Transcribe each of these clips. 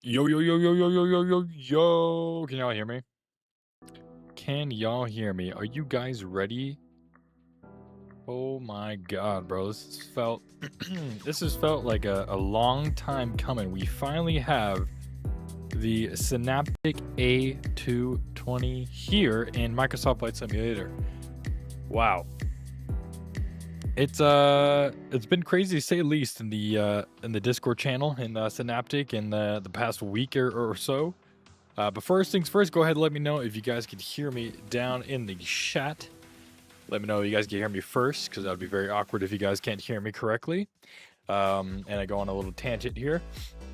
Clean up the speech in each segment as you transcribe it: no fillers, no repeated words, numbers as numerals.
Yo, yo, yo, yo, yo, yo, yo, yo, yo. Can y'all hear me? Can y'all hear me? Are you guys ready? Oh my god, bro. This has felt this has felt like a long time coming. We finally have the Synaptic A220 here in Microsoft Flight Simulator. Wow. It's been crazy to say the least in the Discord channel in Synaptic in the past week or so. But first things first, go ahead and let me know if you guys can hear me down in the chat. Let me know if you guys can hear me first, because that would be very awkward if you guys can't hear me correctly. And I go on a little tangent here.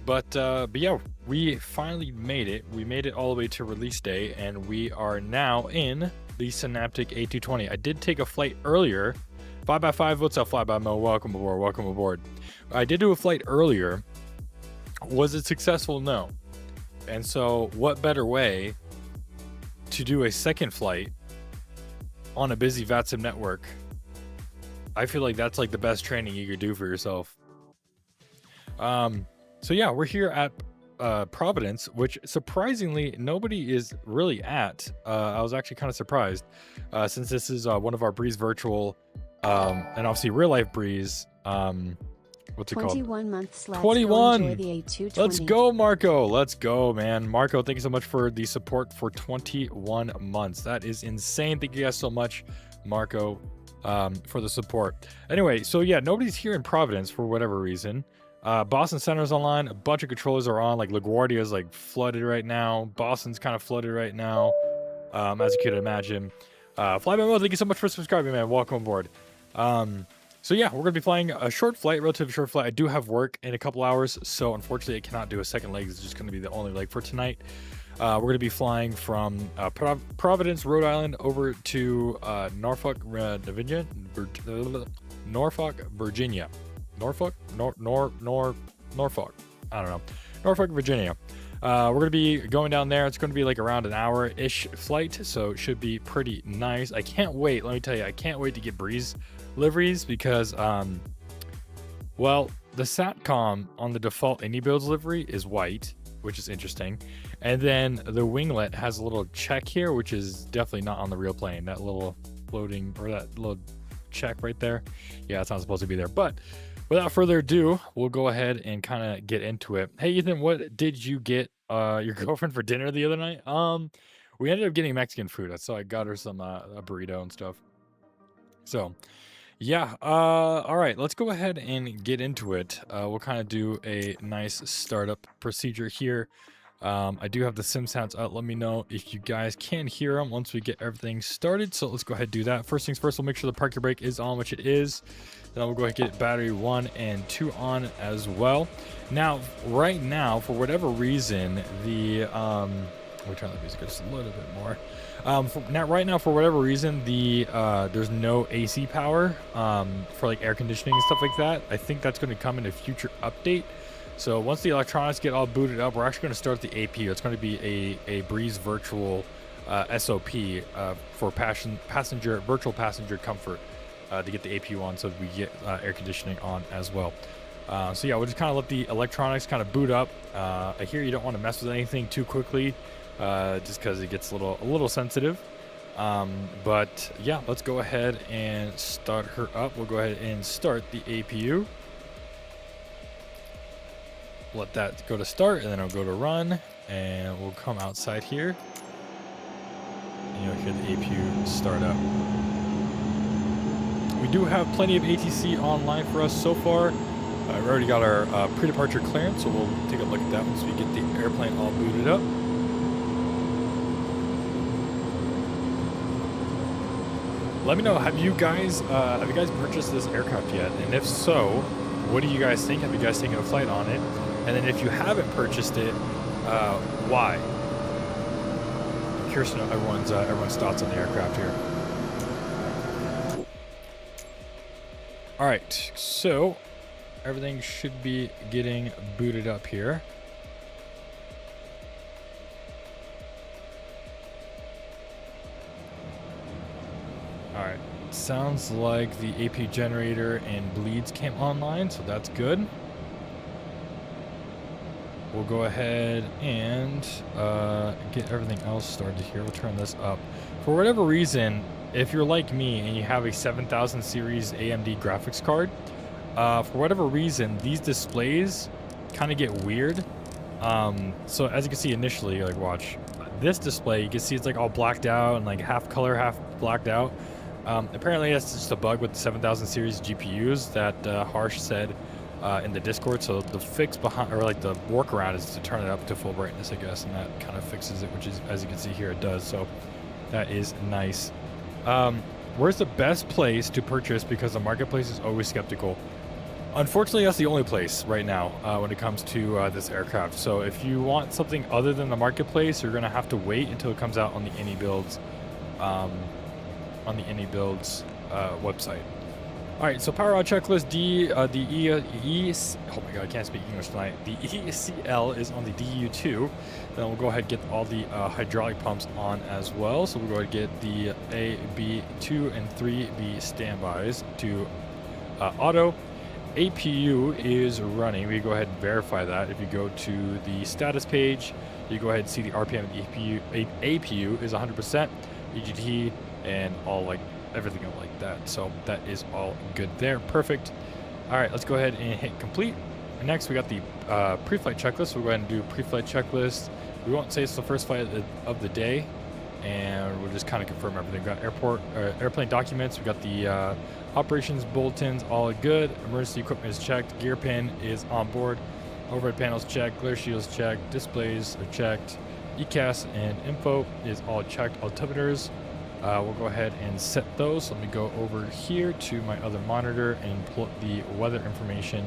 But yeah, we finally made it. We made it all the way to release day, and we are now in the Synaptic A220. I did take a flight earlier. 5x5, what's up, Flyby-Mo? Welcome aboard, welcome aboard. I did do a flight earlier. Was it successful? No. And so what better way to do a second flight on a busy VATSIM network? I feel like that's like the best training you could do for yourself. So yeah, we're here at Providence, which surprisingly nobody is really at. I was actually kind of surprised since this is one of our Breeze virtual and obviously real life Breeze. What's it called? 21 months left. 21. Enjoy the A220. Let's go, Marco. Let's go, man. Marco, thank you so much for the support for 21 months. That is insane. Thank you guys so much, Marco, for the support. Anyway, so yeah, nobody's here in Providence for whatever reason. Boston Center's online. A bunch of controllers are on. Like LaGuardia is like flooded right now. Boston's kind of flooded right now, as you could imagine. Flyby-Mo, thank you so much for subscribing, man. Welcome aboard. So yeah, we're going to be flying a short flight, relatively short flight. I do have work in a couple hours, so unfortunately I cannot do a second leg. It's just going to be the only leg for tonight. We're going to be flying from Providence, Rhode Island, over to Norfolk, Virginia. Norfolk, Virginia. Norfolk? Norfolk. I don't know. Norfolk, Virginia. We're going to be going down there. It's going to be like around an hour-ish flight, so it should be pretty nice. I can't wait. Let me tell you, I can't wait to get Breeze liveries because, well, the SATCOM on the default inibuilds livery is white, which is interesting. And then the winglet has a little check here, which is definitely not on the real plane. That little floating, or that little check right there. Yeah, it's not supposed to be there. But without further ado, we'll go ahead and kind of get into it. Hey, Ethan, what did you get your girlfriend for dinner the other night? We ended up getting Mexican food. So I got her some a burrito and stuff. So yeah, all right, let's go ahead and get into it. We'll kind of do a nice startup procedure here. I do have the sim sounds out. Let me know if you guys can hear them once we get everything started. So let's go ahead and do that. First things first, we'll make sure the parking brake is on, which it is. Then we'll go ahead and get battery 1 and 2 on as well. Now, right now, for whatever reason, the we'll turn the music just a little bit more. Right now, for whatever reason, the there's no AC power for like air conditioning and stuff like that. I think that's going to come in a future update. So once the electronics get all booted up, we're actually going to start the APU. It's going to be a Breeze virtual SOP for virtual passenger comfort to get the APU on, so we get air conditioning on as well. So yeah, we'll just kind of let the electronics kind of boot up. I hear you don't want to mess with anything too quickly, just because it gets a little sensitive. But yeah, let's go ahead and start her up. We'll go ahead and start the APU. Let that go to start, and then I'll go to run, and we'll come outside here, and you'll hear the APU start up. We do have plenty of ATC online for us so far. We already got our pre-departure clearance, so we'll take a look at that once we get the airplane all booted up. Let me know, have you guys purchased this aircraft yet? And if so, what do you guys think? Have you guys taken a flight on it? And then if you haven't purchased it, why? I'm curious to know everyone's thoughts on the aircraft here. All right, so everything should be getting booted up here. All right, sounds like the AP generator and bleeds came online, so that's good. We'll go ahead and get everything else started here. We'll turn this up. For whatever reason, if you're like me and you have a 7000 series AMD graphics card, for whatever reason, these displays kind of get weird. So as you can see initially, like watch this display, you can see it's like all blacked out and like half color, half blacked out. Apparently that's just a bug with the 7000 series GPUs that Harsh said in the Discord. So the fix behind, or like the workaround, is to turn it up to full brightness, I guess, and that kind of fixes it, which is, as you can see here, it does. So that is nice. Where's the best place to purchase, because the marketplace is always skeptical? Unfortunately, that's the only place right now when it comes to this aircraft. So if you want something other than the marketplace, you're going to have to wait until it comes out on the inibuilds website. All right, so power out checklist. Oh my god, I can't speak English tonight. The ECL is on the DU2. Then we'll go ahead and get all the hydraulic pumps on as well. So we'll go ahead and get the A, B, 2, and 3B standbys to auto. APU is running. We go ahead and verify that. If you go to the status page, you go ahead and see the RPM of the APU is 100%, EGT, and all like everything like that. So that is all good there. Perfect. All right, let's go ahead and hit complete. Next, we got the pre-flight checklist. We'll go ahead and do pre-flight checklist. We won't say it's the first flight of the day, and we'll just kind of confirm everything. We got airplane documents. We got the operations bulletins, all good. Emergency equipment is checked. Gear pin is on board. Overhead panels checked. Glare shields checked. Displays are checked. ECAS and info is all checked. Altimeters. We'll go ahead and set those. Let me go over here to my other monitor and pull up the weather information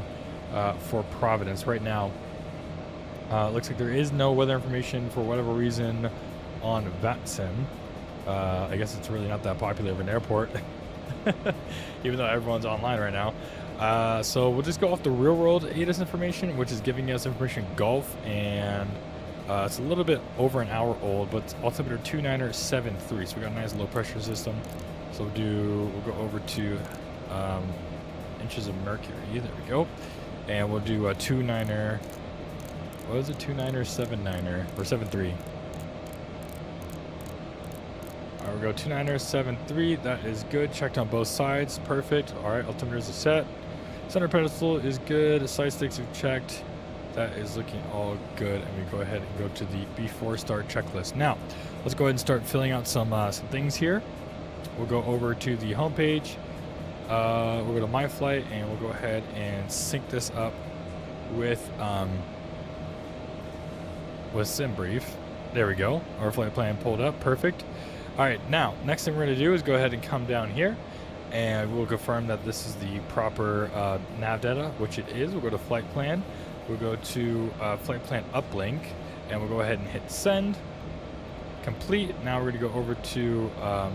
for Providence. Right now, looks like there is no weather information for whatever reason on VATSIM. I guess it's really not that popular of an airport, even though everyone's online right now. So we'll just go off the real world ADAS information, which is giving us information Gulf, and it's a little bit over an hour old, but it's altimeter 2973. So we got a nice low pressure system. So we'll go over to inches of mercury. There we go. And we'll do a 29er. What is it? 29er, 79er, or 73. All right, we'll go 29er, 73. That is good. Checked on both sides. Perfect. All right, altimeters are set. Center pedestal is good. Side sticks are checked. That is looking all good, and we go ahead and go to the before start checklist. Now, let's go ahead and start filling out some things here. We'll go over to the home page. We'll go to My Flight, and we'll go ahead and sync this up with with SimBrief. There we go. Our flight plan pulled up. Perfect. All right, now, next thing we're going to do is go ahead and come down here, and we'll confirm that this is the proper nav data, which it is. We'll go to flight plan. We'll go to flight plan uplink, and we'll go ahead and hit send. Complete. Now we're going to go over to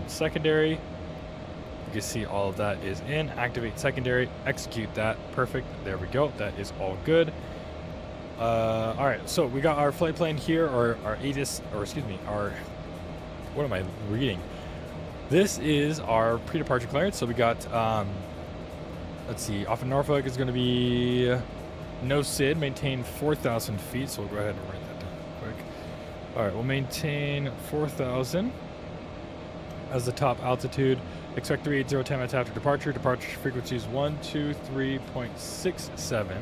secondary. You can see all of that is in. Activate secondary. Execute that. Perfect. There we go. That is all good. All right. So we got our flight plan here, or our ATIS, or excuse me, our, what am I reading? This is our pre-departure clearance. So we got, let's see, off of Norfolk is going to be no SID, maintain 4,000 feet. So we'll go ahead and write that down quick. All right. We'll maintain 4,000 as the top altitude. Expect 380 10 minutes after departure. Departure frequency is 123.67,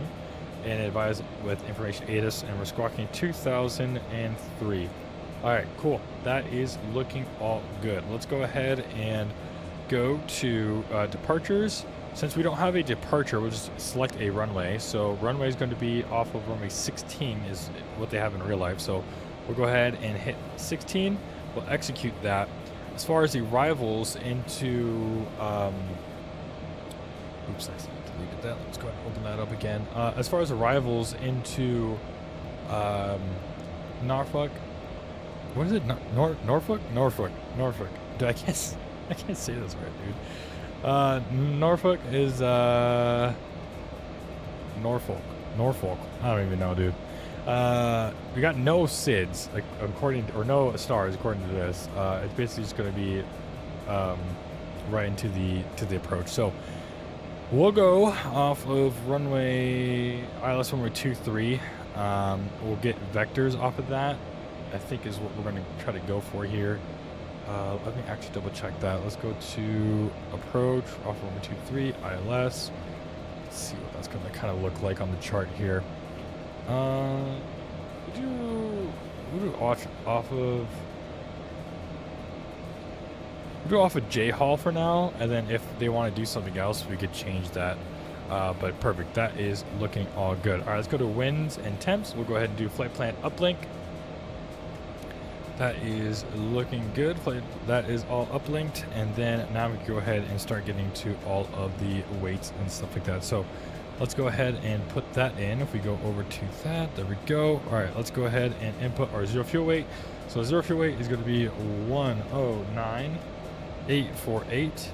and advise with information ATIS, and we're squawking 2003. All right, cool. That is looking all good. Let's go ahead and go to departures. Since we don't have a departure, we'll just select a runway. So runway is going to be off of runway 16 is what they have in real life. So we'll go ahead and hit 16. We'll execute that. As far as the arrivals into, oops, I deleted that. Let's go ahead and open that up again. As far as arrivals into Norfolk, what is it? Norfolk? Norfolk. Dude, I can't say this right, dude. Norfolk is Norfolk. I don't even know, dude. We got no SIDs, like according to, or no stars according to this. It's basically just going to be right into the approach. So we'll go off of runway ILS runway 23. We'll get vectors off of that, I think is what we're going to try to go for here. Let me actually double check that. Let's go to approach off runway 23 ILS. Let's see what that's going to kind of look like on the chart here. We'll do off of J Hall for now, and then if they want to do something else, we could change that. But perfect, that is looking all good. All right, let's go to winds and temps. We'll go ahead and do flight plan uplink. That is looking good. That is all uplinked, and then now we can go ahead and start getting to all of the weights and stuff like that. So let's go ahead and put that in. If we go over to that, there we go. All right, let's go ahead and input our zero fuel weight. So zero fuel weight is going to be 109,848.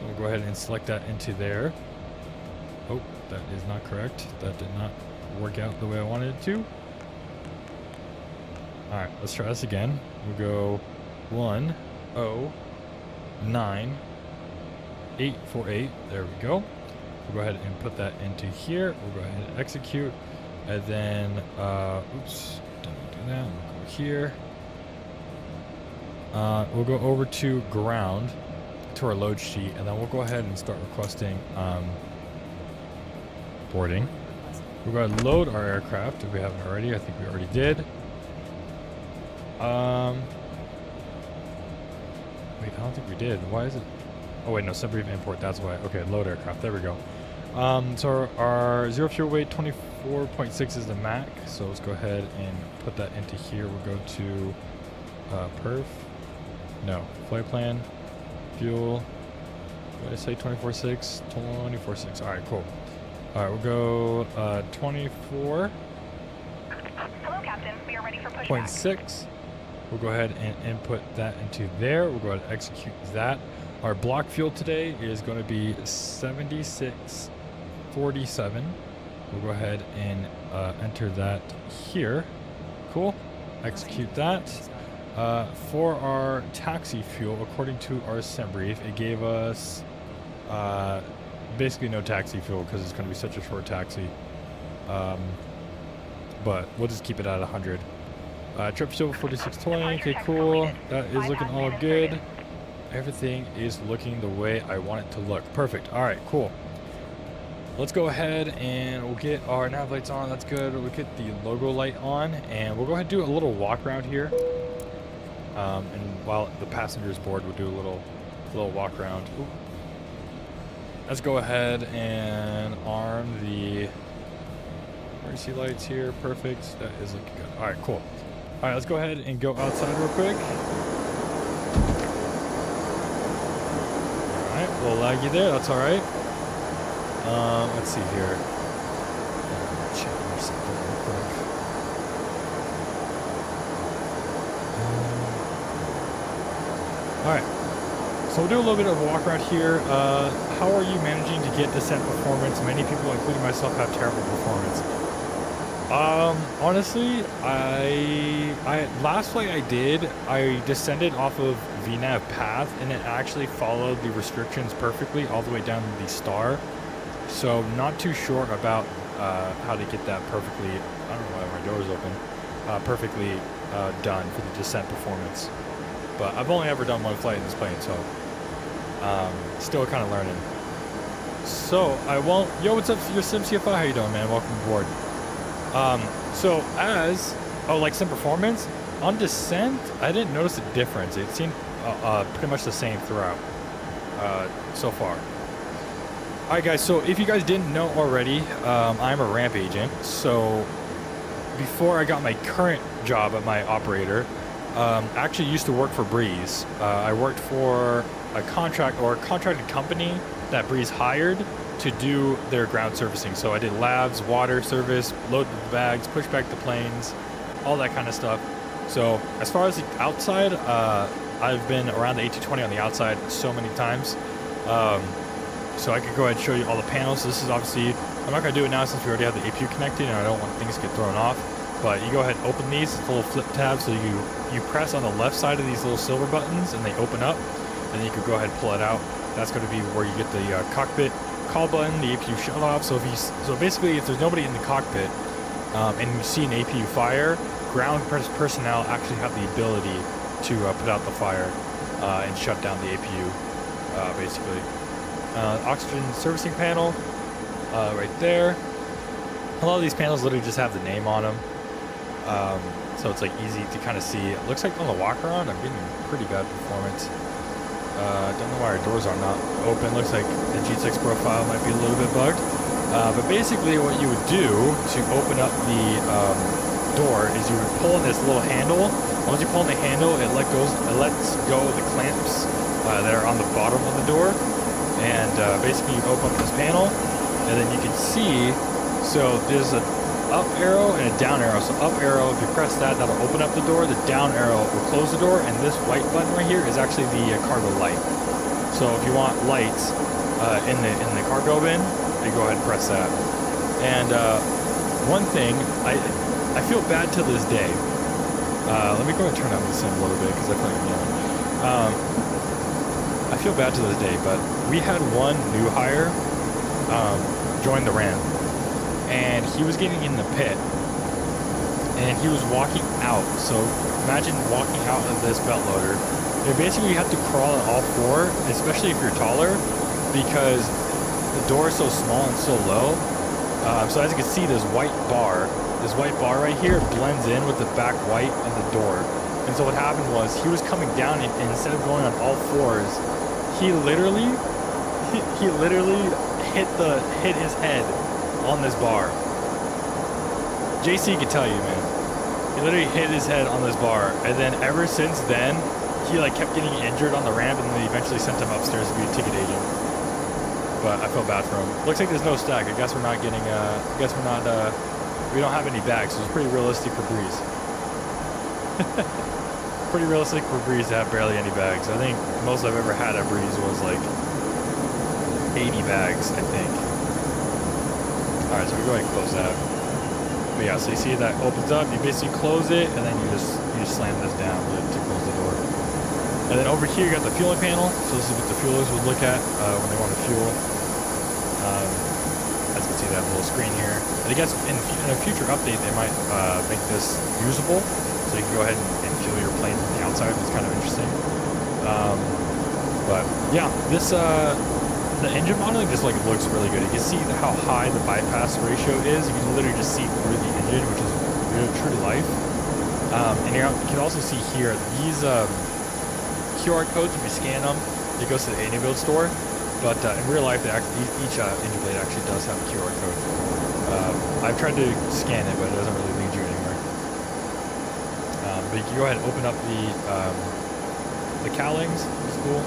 We'll go ahead and select that into there. Oh, that is not correct. That did not work out the way I wanted it to. All right, let's try this again. We'll go 109,848. There we go. We'll go ahead and put that into here. We'll go ahead and execute. And then, oops, don't do that. We'll go here. We'll go over to ground, to our load sheet, and then we'll go ahead and start requesting boarding. We're going to load our aircraft if we haven't already. I think we already did. Wait, I don't think we did. Why is it? Oh wait, no, SimBrief import. That's why. Okay, load aircraft. There we go. So our zero fuel weight 24.6 is the MAC. So let's go ahead and put that into here. We'll go to perf. No, flight plan, fuel. What did I say? 24.6. 24.6. All right, cool. All right, we'll go 24. Hello, Captain. We are ready for pushback. 0.6. We'll go ahead and input that into there. We'll go ahead and execute that. Our block fuel today is going to be 76.47. We'll go ahead and enter that here. Cool. Execute that. For our taxi fuel, according to our SimBrief, it gave us basically no taxi fuel because it's going to be such a short taxi. But we'll just keep it at 100. Trip fuel 4620. Okay, cool. That is looking all good. Everything is looking the way I want it to look. Perfect. All right, cool. Let's go ahead and we'll get our nav lights on. That's good. We'll get the logo light on, and we'll go ahead and do a little walk around here. And while the passengers board, we'll do a little walk around. Ooh. Let's go ahead and arm the emergency lights here. Perfect. That is looking good. All right, cool. All right, let's go ahead and go outside real quick. All right, a little laggy there. That's all right. Let's see here. Check MrSat real quick. All right. So we'll do a little bit of a walk around here. How are you managing to get descent performance? Many people, including myself, have terrible performance. Honestly, last flight I did, I descended off of VNAV path and it actually followed the restrictions perfectly all the way down to the star. So not too sure about how to get that perfectly, I don't know why my door's open, perfectly done for the descent performance. But I've only ever done one flight in this plane, so still kind of learning. So I won't, yo, what's up, your SimCFI, how you doing, man? Welcome aboard. Like sim performance, on descent, I didn't notice a difference. It seemed pretty much the same throughout so far. Alright guys, so if you guys didn't know already, I'm a ramp agent. So before I got my current job at my operator, I actually used to work for Breeze. I worked for a contracted company that Breeze hired to do their ground servicing. So I did labs, water service, load the bags, push back the planes, all that kind of stuff. So as far as the outside, I've been around the A220 on the outside so many times. So I could go ahead and show you all the panels. This is obviously, I'm not going to do it now since we already have the APU connected and I don't want things to get thrown off. But you go ahead and open these. It's a little flip tab, so you press on the left side of these little silver buttons and they open up. And then you could go ahead and pull it out. That's going to be where you get the cockpit call button, the APU shut off. So basically, if there's nobody in the cockpit and you see an APU fire, ground personnel actually have the ability to put out the fire and shut down the APU, basically. Oxygen servicing panel, right there. A lot of these panels literally just have the name on them. So it's like easy to kind of see. It looks like on the walk around, I'm getting pretty bad performance. Don't know why our doors are not open. Looks like the G6 profile might be a little bit bugged. But basically what you would do to open up the door is you would pull on this little handle. Once you pull on the handle, it lets go of the clamps that are on the bottom of the door. And basically you open up this panel and then you can see, so there's an up arrow and a down arrow. So up arrow, if you press that, that'll open up the door. The down arrow will close the door, and this white button right here is actually the cargo light. So if you want lights in the cargo bin, you go ahead and press that. And one thing, I feel bad to this day. Let me go ahead and turn down the sim a little bit because I feel like I'm yelling. I feel bad to this day, but we had one new hire join the ramp. And he was getting in the pit and he was walking out. So imagine walking out of this belt loader. And basically you have to crawl on all four, especially if you're taller, because the door is so small and so low. So as you can see, this white bar right here blends in with the back white of the door. And so what happened was he was coming down and instead of going on all fours, he literally hit his head on this bar. JC could tell you, man. He literally hit his head on this bar, and then ever since then, he like kept getting injured on the ramp, and then they eventually sent him upstairs to be a ticket agent. But I feel bad for him. Looks like there's no stack. I guess we're not getting. We don't have any bags, so it's pretty realistic for Breeze. Pretty realistic for Breeze to have barely any bags. I think most I've ever had at Breeze was like 80 bags, I think. Alright, so we go ahead and close that. But yeah, so you see that opens up, you basically close it, and then you just slam this down to close the door. And then over here you got the fueling panel. So this is what the fuelers would look at when they want to fuel. As you can see, that little screen here. And I guess in a future update they might make this usable, so you can go ahead and fuel your plane from the outside. It's kind of interesting. But yeah, this the engine modeling just like looks really good. You can see how high the bypass ratio is. You can literally just see through the engine, which is really true to life. And you can also see here these QR codes. If you scan them, it goes to the inibuild store. But in real life, each engine blade actually does have a QR code. I've tried to scan it, but it doesn't really lead you anywhere. But you can go ahead and open up the cowlings. It's cool.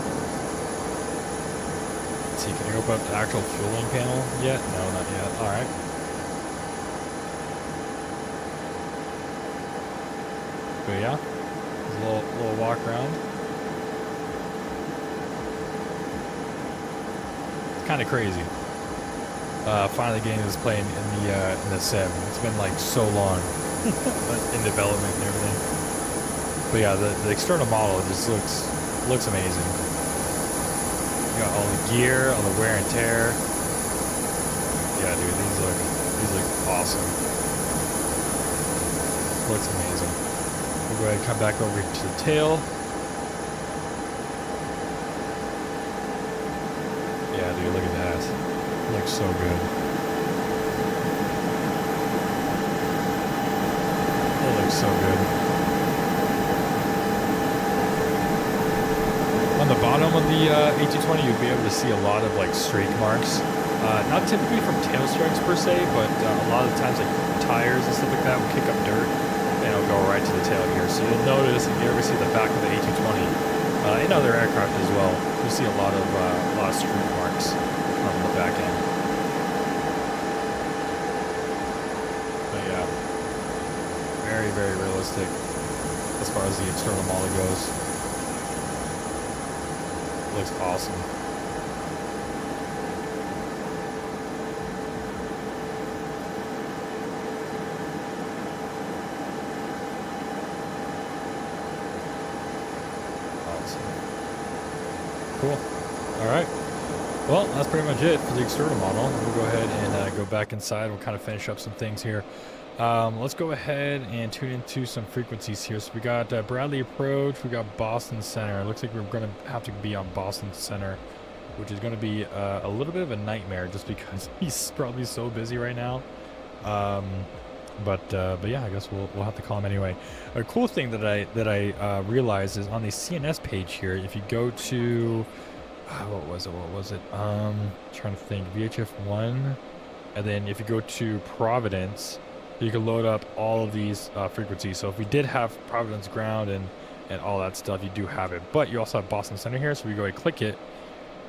Let's see, can you open up the actual fueling panel yet? No, not yet. All right. But yeah, there's a little walk around. It's kind of crazy. Finally getting this plane in the sim. It's been like so long in development and everything. But yeah, the external model just looks amazing. You got all the gear, all the wear and tear. Yeah, dude, these look awesome. Looks amazing. We'll go ahead and come back over to the tail. Yeah, dude, look at that. It looks so good. It looks so good. On the bottom of the A220, you'll be able to see a lot of like strake marks. Not typically from tail strikes per se, but a lot of the times like tires and stuff like that will kick up dirt and it'll go right to the tail here. So you'll notice if you ever see the back of the A220 in other aircraft as well, you'll see a lot of streak marks on the back end. But yeah, very, very realistic as far as the external model goes. Looks awesome. Cool. All right. Well, that's pretty much it for the external model. We'll go ahead and go back inside. We'll kind of finish up some things here. Let's go ahead and tune into some frequencies here. So we got Bradley Approach. We got Boston Center. It looks like we're going to have to be on Boston Center, which is going to be a little bit of a nightmare just because he's probably so busy right now. But yeah, I guess we'll have to call him anyway. A cool thing that I realized is on the CNS page here, if you go to what was it? Trying to think. VHF1, and then if you go to Providence, you can load up all of these frequencies. So if we did have Providence ground and all that stuff, you do have it. But you also have Boston Center here, so we go and click it,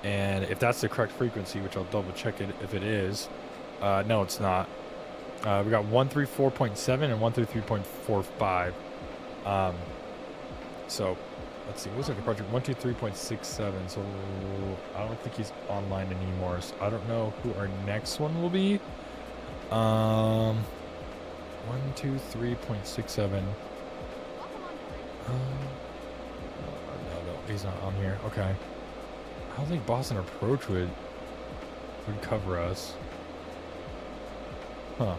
and if that's the correct frequency, which I'll double check it if it is. No, it's not. We got 134.7 and 133.45. So let's see, what's our project? 123.67. So I don't think he's online anymore. So I don't know who our next one will be. 123.67. No, he's not on here. Okay. I don't think Boston Approach would cover us. Huh.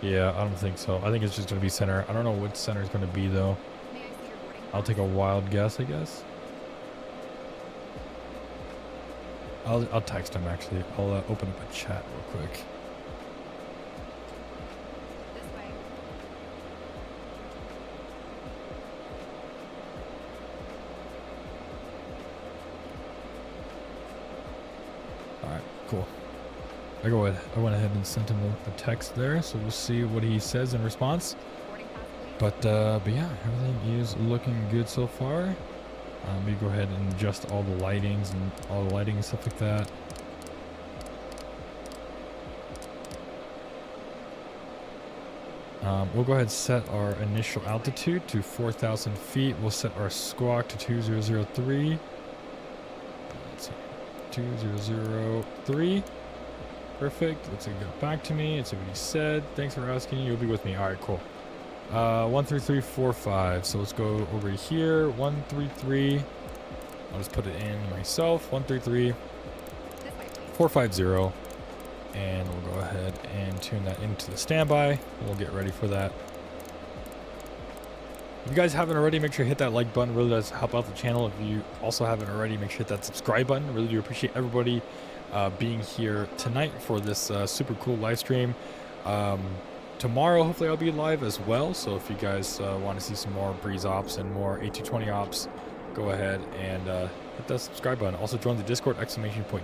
Yeah, I don't think so. I think it's just going to be center. I don't know what center is going to be, though. I'll take a wild guess, I guess. I'll text him, actually. I'll open up a chat real quick. Alright, cool. I went ahead and sent him a text there, so we'll see what he says in response. But yeah, everything is looking good so far. We go ahead and adjust all the lightings and stuff like that. We'll go ahead and set our initial altitude to 4,000 feet. We'll set our squawk to 2003. Let's see, 2003. Perfect. Let's get back to me. It's what he said. Thanks for asking. You'll be with me. All right, cool. 13345. So let's go over here. 133. I'll just put it in myself. 133-450. And we'll go ahead and tune that into the standby. We'll get ready for that. If you guys haven't already, make sure to hit that like button. It really does help out the channel. If you also haven't already, make sure to hit that subscribe button. I really do appreciate everybody being here tonight for this super cool live stream. Tomorrow, hopefully, I'll be live as well. So if you guys want to see some more Breeze ops and more A220 ops, go ahead and hit that subscribe button. Also join the Discord,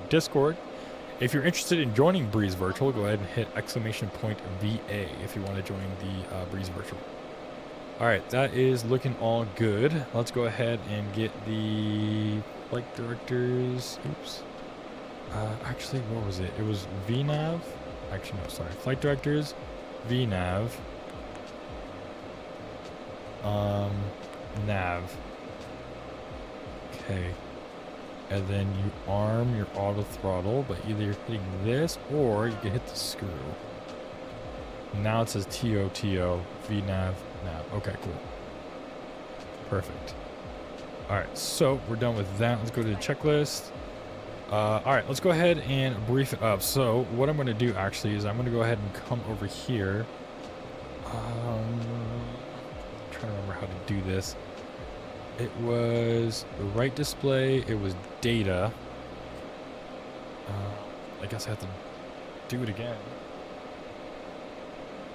!Discord. If you're interested in joining Breeze Virtual, go ahead and hit !VA if you want to join the Breeze Virtual. All right, that is looking all good. Let's go ahead and get the flight directors. Oops. Actually, what was it? It was VNAV. Actually, no, sorry. Flight directors, VNAV, nav. Okay. And then you arm your auto throttle, but either you're hitting this or you can hit the screw. Now it says TOTO, VNAV, nav. Okay, cool. Perfect. All right, so we're done with that. Let's go to the checklist. All right, let's go ahead and brief it up. So what I'm going to do actually is I'm going to go ahead and come over here. I'm trying to remember how to do this. It was the right display. It was data. I guess I have to do it again.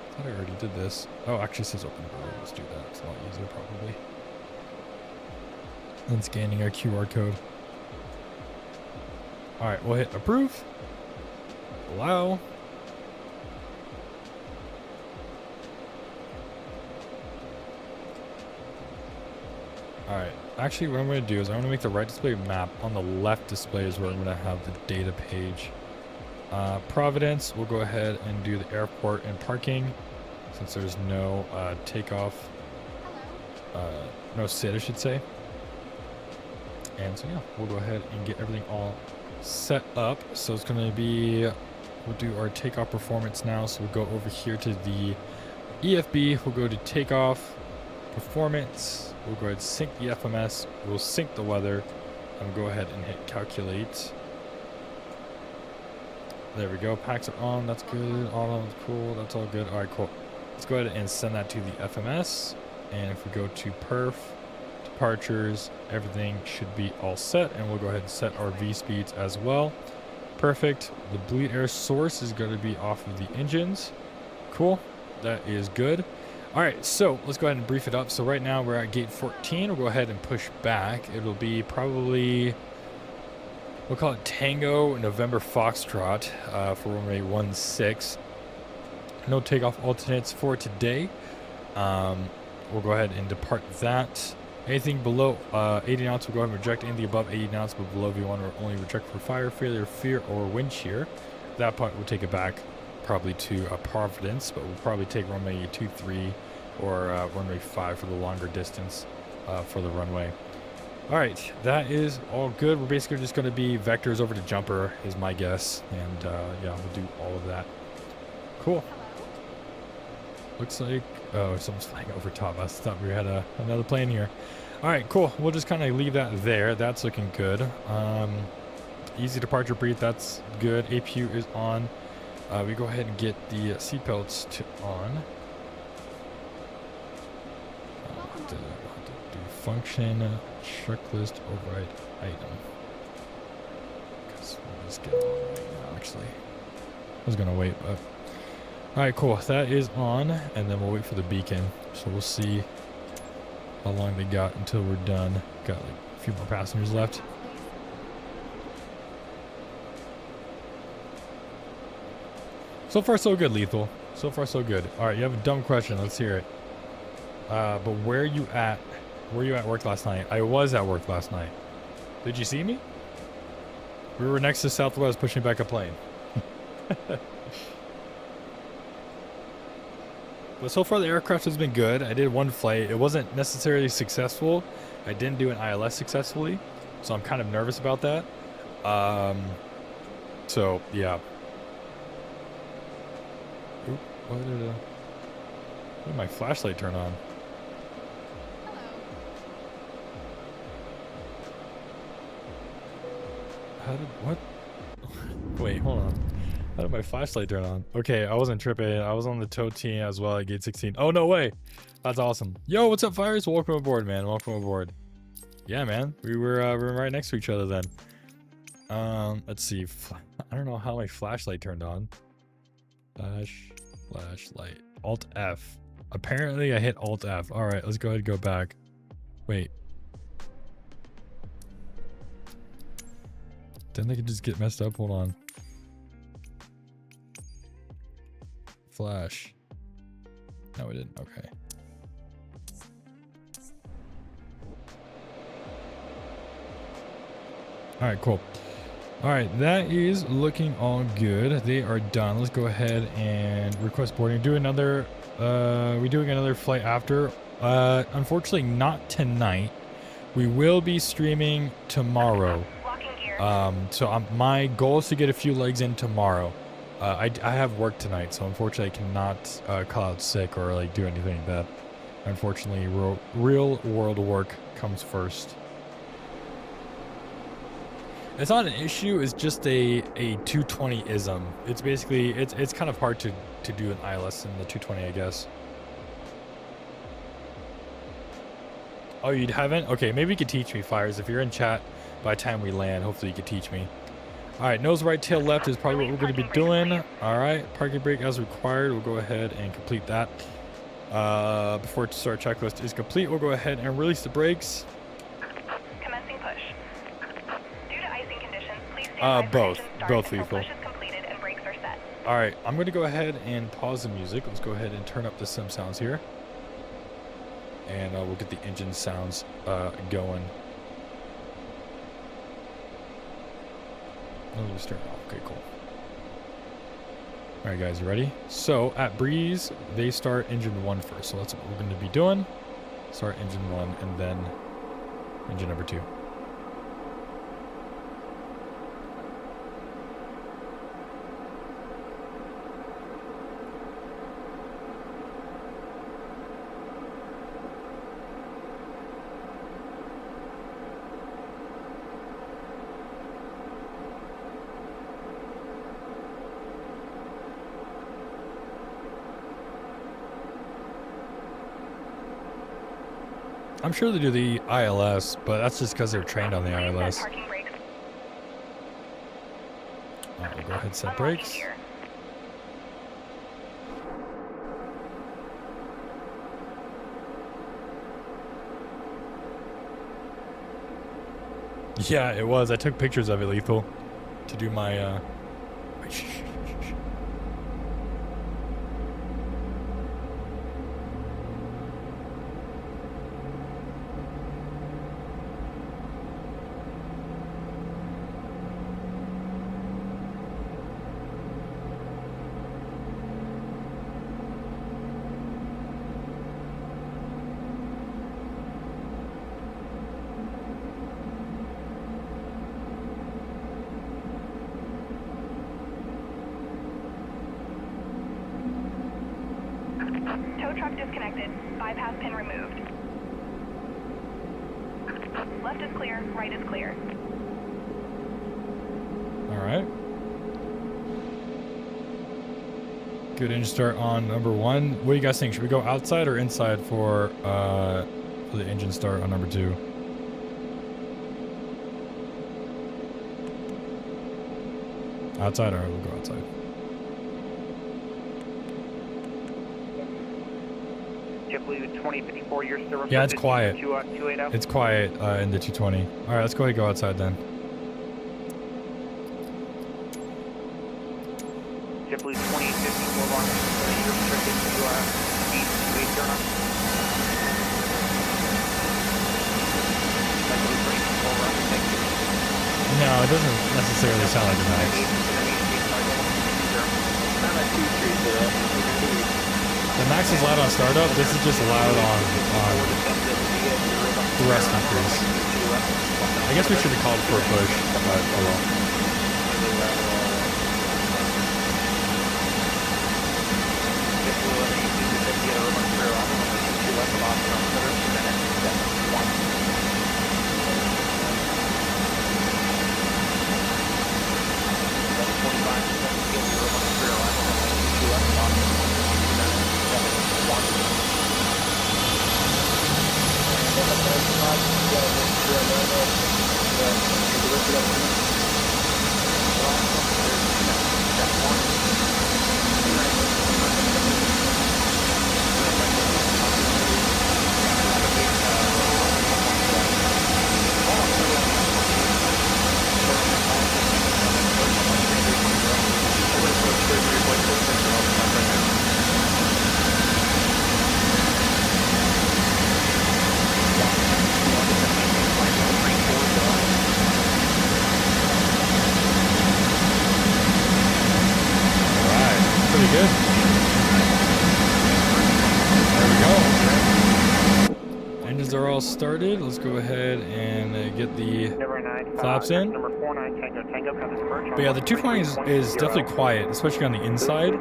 I thought I already did this. Oh, actually it says open door. Let's do that. It's a lot easier probably. And scanning our QR code. All right, we'll hit approve. Allow. All right, actually what I'm going to do is I'm going to make the right display map. On the left display is where I'm going to have the data page. Providence, we'll go ahead and do the airport and parking since there's no takeoff, no sit I should say. And so yeah, we'll go ahead and get everything all set up. So it's going to be, we'll do our takeoff performance now. So we'll go over here to the EFB, we'll go to takeoff performance, we'll go ahead and sync the FMS, we'll sync the weather, and we'll go ahead and hit calculate. There we go, packs are on, that's good, auto, cool, that's all good. All right, cool. Let's go ahead and send that to the FMS. And if we go to perf, departures, everything should be all set, and we'll go ahead and set our V speeds as well. Perfect. The bleed air source is going to be off of the engines. Cool, that is good. All right, so let's go ahead and brief it up. So right now we're at gate 14. We'll go ahead and push back. It'll be probably, we'll call it Tango November Foxtrot for runway 16. No takeoff alternates for today. We'll go ahead and depart that. Anything below 80 knots, we'll go ahead and reject. Anything above 80 knots, but below V1, we'll only reject for fire, failure, fear, or wind shear. That part, we'll take it back probably to Providence, but we'll probably take runway 23 or runway 5 for the longer distance for the runway. All right, that is all good. We're basically just going to be vectors over to jumper is my guess. And yeah, we'll do all of that. Cool. Looks like, oh, someone's flying over top. I thought we had another plane here. All right, cool. We'll just kind of leave that there. That's looking good. Easy departure brief. That's good. APU is on. We go ahead and get the seatbelts to on. We'll have to do function checklist override item. Because we'll just get on right now, actually. I was going to wait, but... All right, cool. That is on, and then we'll wait for the beacon. So we'll see how long they got until we're done. Got like a few more passengers left. So far, so good, Lethal. So far, so good. All right, you have a dumb question. Let's hear it. But where are you at? Were you at work last night? I was at work last night. Did you see me? We were next to Southwest pushing back a plane. But so far the aircraft has been good. I did one flight. It wasn't necessarily successful. I didn't do an ILS successfully, so I'm kind of nervous about that. So yeah. Oop, why did my flashlight turn on? How did what? Wait, hold on. How did my flashlight turn on? Okay, I wasn't tripping. I was on the tow team as well at gate 16. Oh, no way. That's awesome. Yo, what's up, Fires? Welcome aboard, man. Welcome aboard. Yeah, man. We were right next to each other then. Let's see. I don't know how my flashlight turned on. Flashlight. Alt F. Apparently, I hit Alt F. All right, let's go ahead and go back. Wait. Then they could just get messed up. Hold on. Flash. No, we didn't. Okay. All right, cool. All right, that is looking all good. They are done. Let's go ahead and request boarding. Do another. We're doing another flight after. Unfortunately, not tonight. We will be streaming tomorrow. My goal is to get a few legs in tomorrow. I have work tonight, so unfortunately I cannot call out sick or like do anything like that. Unfortunately, real world work comes first. It's not an issue. It's just a 220-ism. It's basically it's kind of hard to do an ILS in the 220, I guess. Oh, you haven't? Okay, maybe you could teach me, Fires. If you're in chat by the time we land, hopefully you could teach me. All right, nose right, tail left is probably what we're going to be doing. All right, parking brake as required. We'll go ahead and complete that. Before our checklist is complete, we'll go ahead and release the brakes. Commencing push. Due to icing conditions, please stand by both until lethal. push is completed and brakes are set. All right, I'm going to go ahead and pause the music. Let's go ahead and turn up the sim sounds here. And we'll get the engine sounds going. Oh, just turn it off. Okay, cool. All right, guys, you ready? So at Breeze, they start engine 1 first. So that's what we're going to be doing. Start engine 1 and then engine number 2. I'm sure they do the ILS, but that's just because they're trained on the ILS. Alright, we'll go ahead and set brakes. Yeah, it was. I took pictures of it, Lethal, to do my Tow truck disconnected. Bypass pin removed. Left is clear, right is clear. Alright. Good engine start on number 1. What do you guys think? Should we go outside or inside for the engine start on number 2? Outside, alright, we'll go outside. Yeah, it's quiet. It's quiet in the 220. All right, let's go ahead and go outside then. JetBlue 2854 long, you're restricted to speed 28 turn on. No, it doesn't necessarily sound like a Max. The Max is loud on startup. This is just loud on thrust increase. I guess we should have called for a push, but oh well. pretty good. There we go. Engines are all started. Let's go ahead and get the flaps in. But yeah, the 220 is definitely quiet, especially on the inside.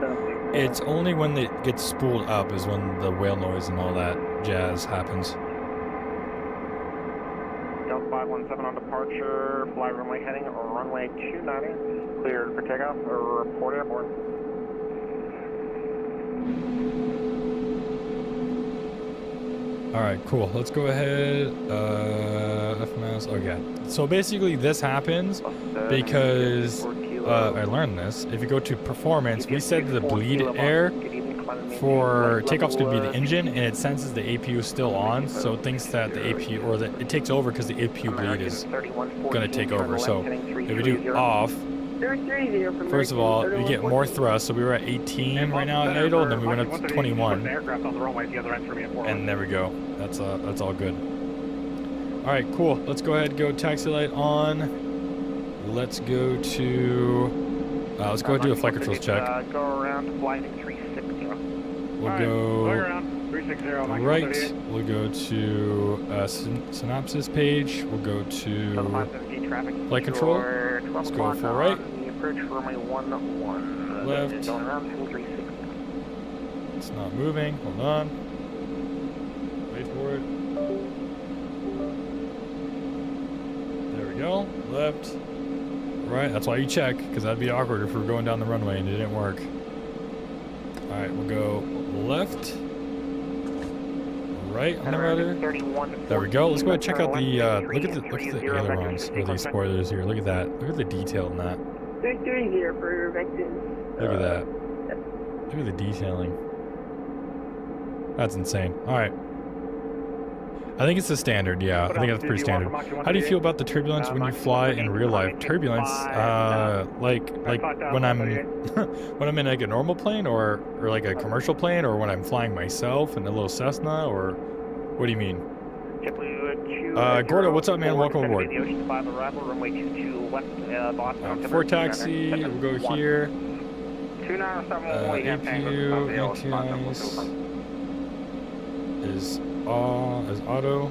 It's only when it gets spooled up is when the whale noise and all that jazz happens. Delta 517 on departure, fly runway heading or runway 290, cleared for takeoff or report airborne. Alright, cool. Let's go ahead. FMS. Oh, yeah. So basically, this happens because I learned this. If you go to performance, we set the bleed air for takeoff's going to be the engine, and it senses the APU is still on, so it thinks that the APU, or that it takes over because the APU bleed is going to take over. So if we do off, first of all, we get more thrust. So we were at 18 right now at idle, and then we went up to 21. And there we go. That's all good. All right, cool. Let's go ahead and go taxi light on. Let's go to. Let's go ahead and do a flight controls check. Go around flight 360. We'll go right. We'll go to synopsis page. We'll go to flight control. Let's go full right. Left. It's not moving. Hold on. Wait for it. There we go. Left. Right. That's why you check, because that'd be awkward if we were going down the runway and it didn't work. All right. We'll go left. Right on the rudder. There we go. Let's go ahead and check out the look at the ailerons or the spoilers here. Look at that. Look at the detail in that. 330 for vectors. Look at that. Look at the detailing. That's insane. All right. I think it's the standard. Yeah, I think that's pretty standard. How do you feel about the turbulence when you fly in real life? Turbulence, like when I'm when I'm in like a normal plane or like a commercial plane, or when I'm flying myself in a little Cessna, or what do you mean? Gordo, what's up, man? Welcome aboard. For taxi, we'll go here. APU, ATIs is auto.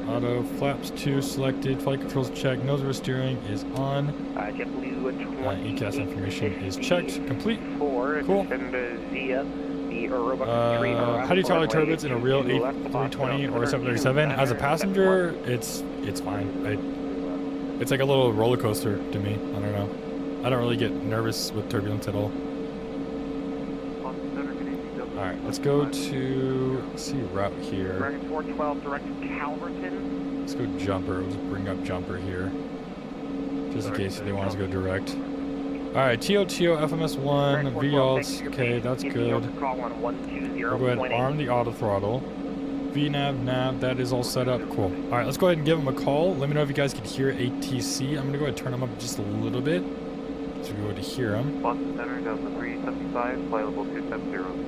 Auto, flaps 2 selected, flight controls checked, nose over steering is on. ECAS information is checked, complete. Cool. How do you tolerate turbulence in a real A320 or 737? As a passenger, it's fine. It's like a little roller coaster to me. I don't know. I don't really get nervous with turbulence at all. Alright, let's go to, let's see, route here. 412 direct Calverton. Let's go jumper. Let's bring up jumper here. Just in case they want us to go direct. Alright, TOTO, FMS1, VALS. Okay, that's good. We'll go ahead and arm the auto throttle. VNAV, nav, that is all set up. Cool. Alright, let's go ahead and give them a call. Let me know if you guys can hear ATC. I'm going to go ahead and turn them up just a little bit, so we go ahead to hear them. Boston Center, Delta 375, flight level 270.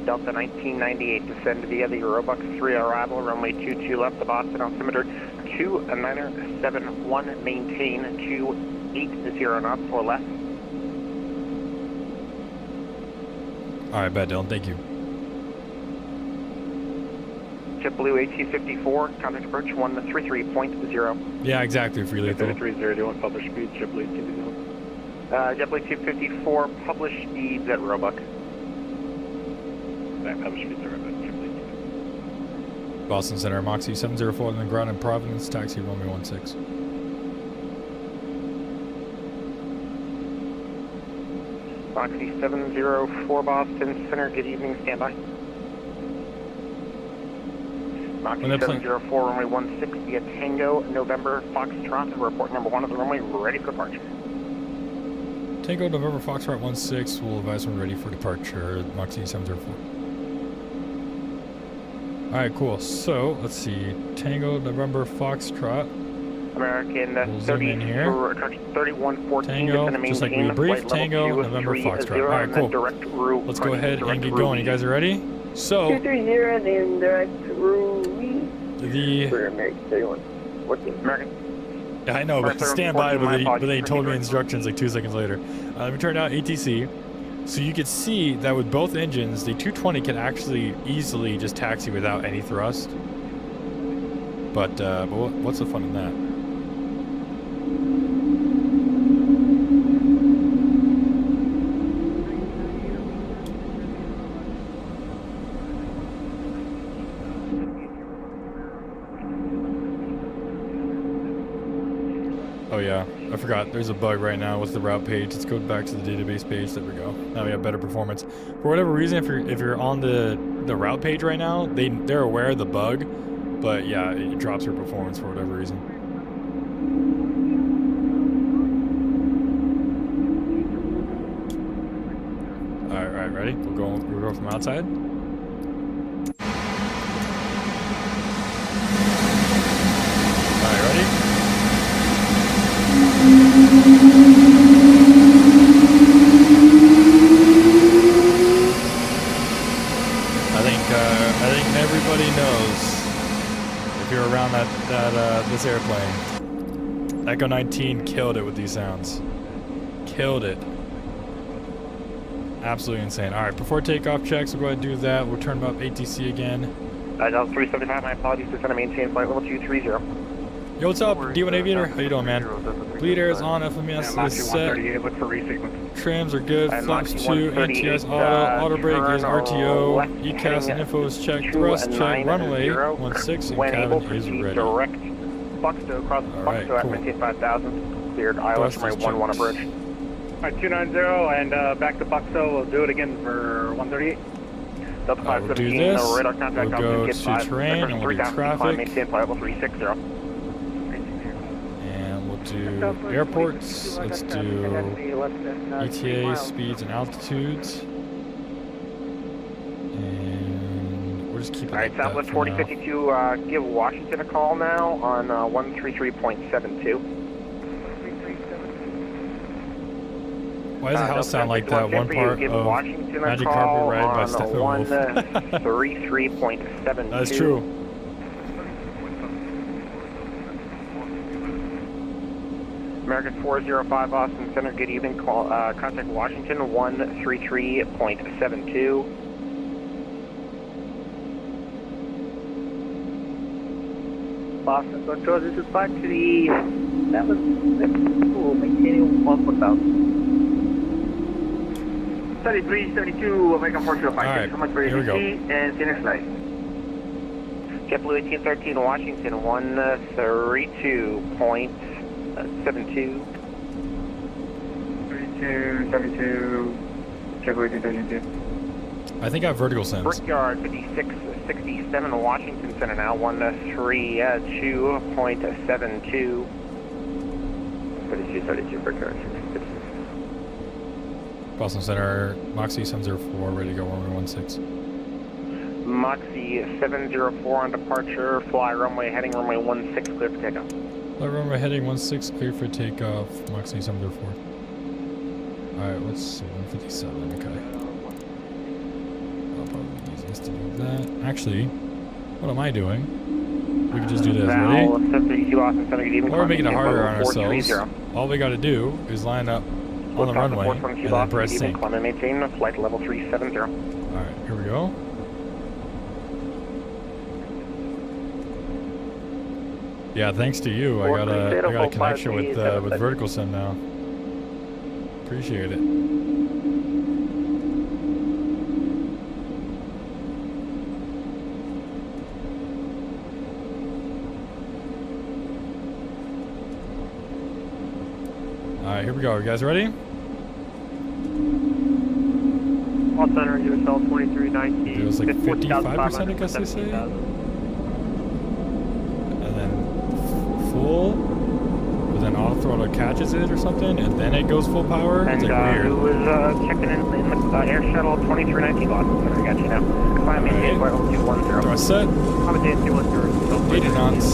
Delta 1998, descend via the Eurobux 3 arrival, runway 22 left to Boston, altimeter 2971, maintain 280 knots or less. Alright, bad Dylan, thank you. JetBlue AT54, contact approach 133.0. Yeah, exactly, free lethal. 30, do you want published speeds, JetBlue AT54? JetBlue 254, published speeds at Roebuck. Boston Center, Moxie 704 on the ground in Providence, taxi runway 16. Moxie 704 Boston Center, good evening, standby. Moxie 704, runway 16 via Tango, November, Foxtrot, report number 1 of the runway, ready for departure. Tango, November, Foxtrot 16, will advise when ready for departure, Moxie 704. Alright, cool. So, let's see. Tango, November, Foxtrot. American We'll zoom in here. 3114. Tango, just like we briefed. Tango, November, Foxtrot. Alright, cool. Let's go ahead and get going. You guys are ready? So, 230 and direct route the American 31. What's the American? Yeah, I know, but stand by, but they told me instructions like 2 seconds later. Let me turn out ATC. So you could see that with both engines, the 220 can actually easily just taxi without any thrust. But what's the fun in that? Oh yeah, I forgot. There's a bug right now with the route page. Let's go back to the database page. There we go. Now we have better performance. For whatever reason, if you're on the route page right now, they're aware of the bug, but yeah, it drops your performance for whatever reason. All right, ready? We'll go from outside. All right, ready? I think everybody knows if you're around this airplane. Echo 19 killed it with these sounds. Killed it. Absolutely insane. All right, before takeoff checks, we'll go ahead and do that. We'll turn up ATC again. Delta 375, my apologies, descend and maintain flight level 230. Yo, what's up, D1 Aviator? How you doing, man? Bleed air is on, FMS is set. Look for resequence. Trims are good, flaps 2, ATS auto brake is RTO, ECAS and info is checked, thrust check, runway 16, and cabin is ready. Direct Buxto across Buxto at maintain 5000. Cleared ILS runway 11 approach. Alright, 290 and back to Buxto. We'll do it again for 138. Delta 517, we'll radar contact. We'll go to terrain and we'll do traffic. Maintain flight level 360. Do airports, let's do ETA, speeds and altitudes, and we'll just keep it like that. Alright, Southwest 4052, give Washington a call now on 133.72. Why does the house sound like that one part of Magic Carpet Ride by Steppenwolf? 133.72. That's true. American 405 Austin Center, good evening. Call, contact Washington 133.72. Boston Control, this is back to the... That was cool, maintaining 1,000. 3372, American 405. All right, so much for here we go. And see you next flight. JetBlue 1813 Washington 132.72. 72. 32, JetBlue 1832. I think I have vertical sense. Brickyard 5667 Washington Center now 132.72. 32 Brickyard. Boston Center, Moxie 704, ready to go, runway 16. Moxie 704 on departure, fly runway heading runway 16, clear for takeoff. Fly runway heading 16, clear for takeoff, Moxie 704. Alright, let's see, 157, okay. That'll probably be easiest to do that. Actually, what am I doing? We can just do this, ready? We're making it harder on ourselves. All we gotta do is line up on the runway and then press sync. Maintain flight level 370. Alright, here we go. Yeah, thanks to you, I got a connection with Vertical Sim now. Appreciate it. Alright, here we go. You guys ready? All center, USL 2319. It was like 55%, I guess they say. Full, but then auto throttle catches it or something, and then it goes full power. And it's like weird. who was checking in the air shuttle 2319 Boston Center? I got you now. Climb maintain flight level 210. Throw a set. Climb maintain 210. 80 knots.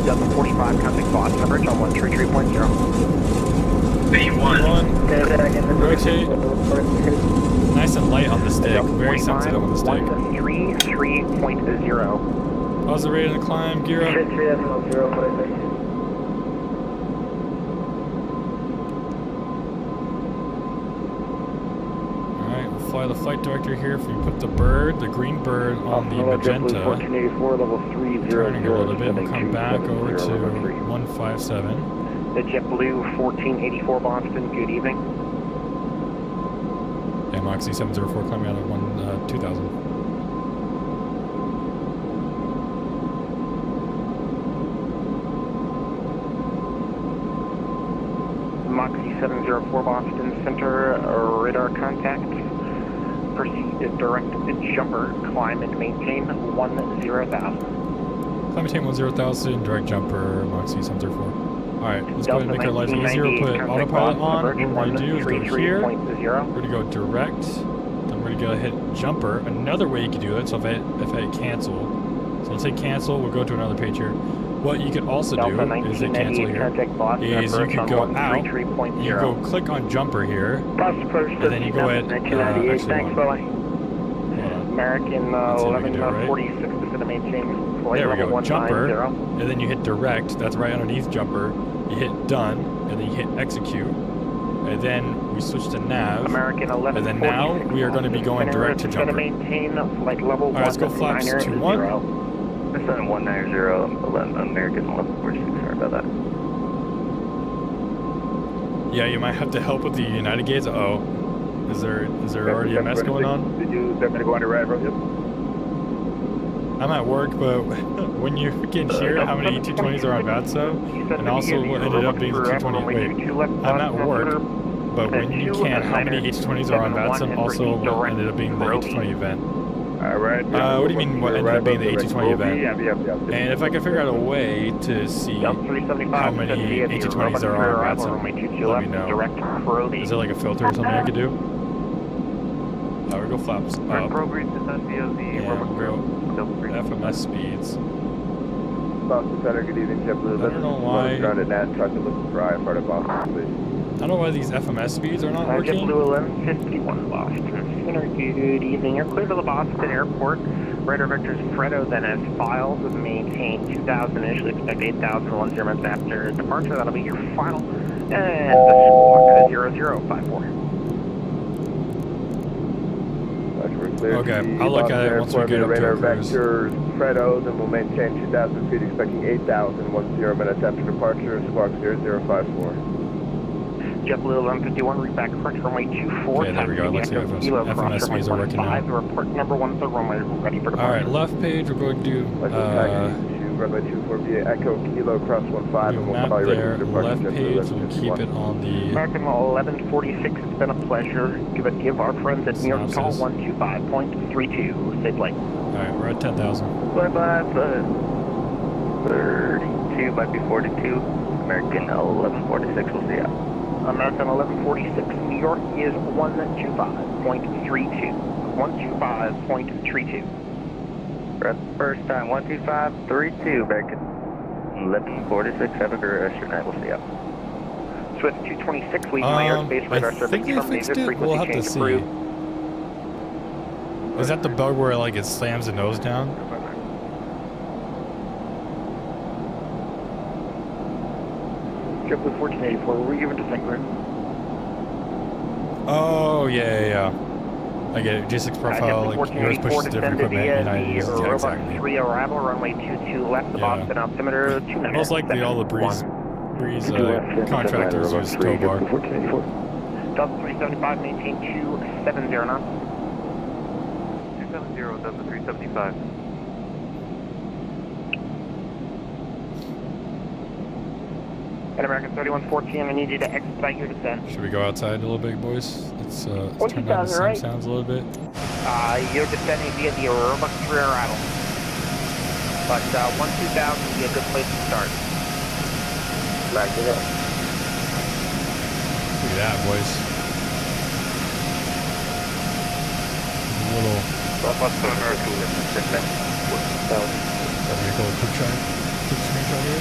Delta 45, contact Boston Bridge on 133.0. B1. Rotate. Nice and light on the stick. Very sensitive on the stick. 133.0. Pause the rate on the climb. Gear up. fly the flight director here. If we put the green bird on the magenta, 1484, level 300, turning a little bit, we'll come back over to 157. The JetBlue 1484 Boston, good evening. Yeah, Moxie 704 climbing out of 2000. Moxie 704 Boston Center, radar contact. Proceed direct jumper, climb and maintain 10,000. Climb and maintain 10,000, direct jumper, Moxie 704. Alright, let's go ahead and make our lives easier. We'll put autopilot on. What we're going to do is go here. We're going to go direct. Then we're going to go hit jumper. Another way you can do it, so if I hit cancel. So let's hit cancel, we'll go to another page here. What you can also do is hit cancel here. Is you can go out, you go click on jumper here, and then you go ahead, American 1146 to maintain flight there we level go, jumper, and then you hit direct, that's right underneath jumper, you hit done, and then you hit execute, and then we switch to nav, American and then now we are going to be going direct to jumper. Alright, let's go flaps 2-1. This is 190, American 1146, sorry about that. Yeah, you might have to help with the United gates. Uh-oh. Is there already a mess going on? Did you send me to go on the right road? Yep. I'm at work, but when you can hear how many E220s are on VATSO, and also what ended up being the 220, wait, I'm at work, but when you can, how many E220s are on VATSO, also what ended up being the E220 event. Alright. What do you mean what ended up being the A220 event? Yeah. And if I can figure out a way to see how many A220s there are on VATSO, let me know. Is there like a filter or something I could do? We go flaps up. And go FMS speeds. Boston Center, good evening, JetBlue. I don't know why. Grounded net, truck to look dry, part of Boston, please. I don't know why these FMS speeds are not working. JetBlue 1151 Boston Center, good evening. You're clear to the Boston Airport. Radar vectors Fredo, then as files, maintain 2,000, initially expect 8,000, 10 minutes after departure. That'll be your final. And the squawk 0054. Okay, I'll look at it once we get up to radar a cruise. vectors Fredo, then we'll maintain 2,000 feet, expecting 8,000, 10 minutes after departure, squawk 0054. JetBlue 1151, read back correct runway 24. Okay, there we go. Let's see if FMS speeds are working now. Report number 1 to runway ready for departure. Alright, left page, we're going to do runway 24 via Echo Kilo cross 15, and we'll map call you ready there, for departure. left page, we'll keep it on the American 1146, it's been a pleasure. Give our friends at New York call 125.32. Stay flight. Alright, we're at 10,000. Bye-bye, 32, might be 42. American 1146, we'll see ya. American 1146, New York is 125.32. 125.32. First time, 125.32, American 1146, have a good rest of your night, we'll see ya. Swift 226, leaving my airspace radar service they fixed it. We'll have to see. Is that the bug where like it slams the nose down? JetBlue 1484, were we given descent grid? Oh, yeah. I get it. J6 profile, like yours pushes different equipment, United uses exactly. 3 arrival, runway 22 left, the Boston altimeter 290. Most likely all the breeze contractors use tow bar. Delta 375, maintain 270 knots. 270, Delta 375. And American 3114, I need you to expedite your descent. Should we go outside a little bit, boys? Let's turn down the sim sounds a little bit. You're descending via the Robux 3 arrival. But 1-2000 would be a good place to start. Back it up. Look at that, boys. A little... Quick screenshot here.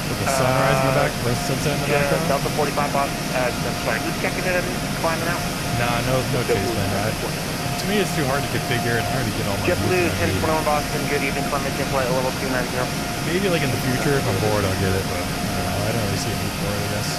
With the sunrise in the back, the sunset in the background. Delta 45 box. I'm sorry, who's checking it and climbing out? Nah, no chase, man. To me, it's too hard to configure and hard to get all my JetBlue 1021 Boston, good evening, Clement, flight level 290. Maybe like in the future, if I'm bored, I'll get it, but I don't really see a need for it, I guess.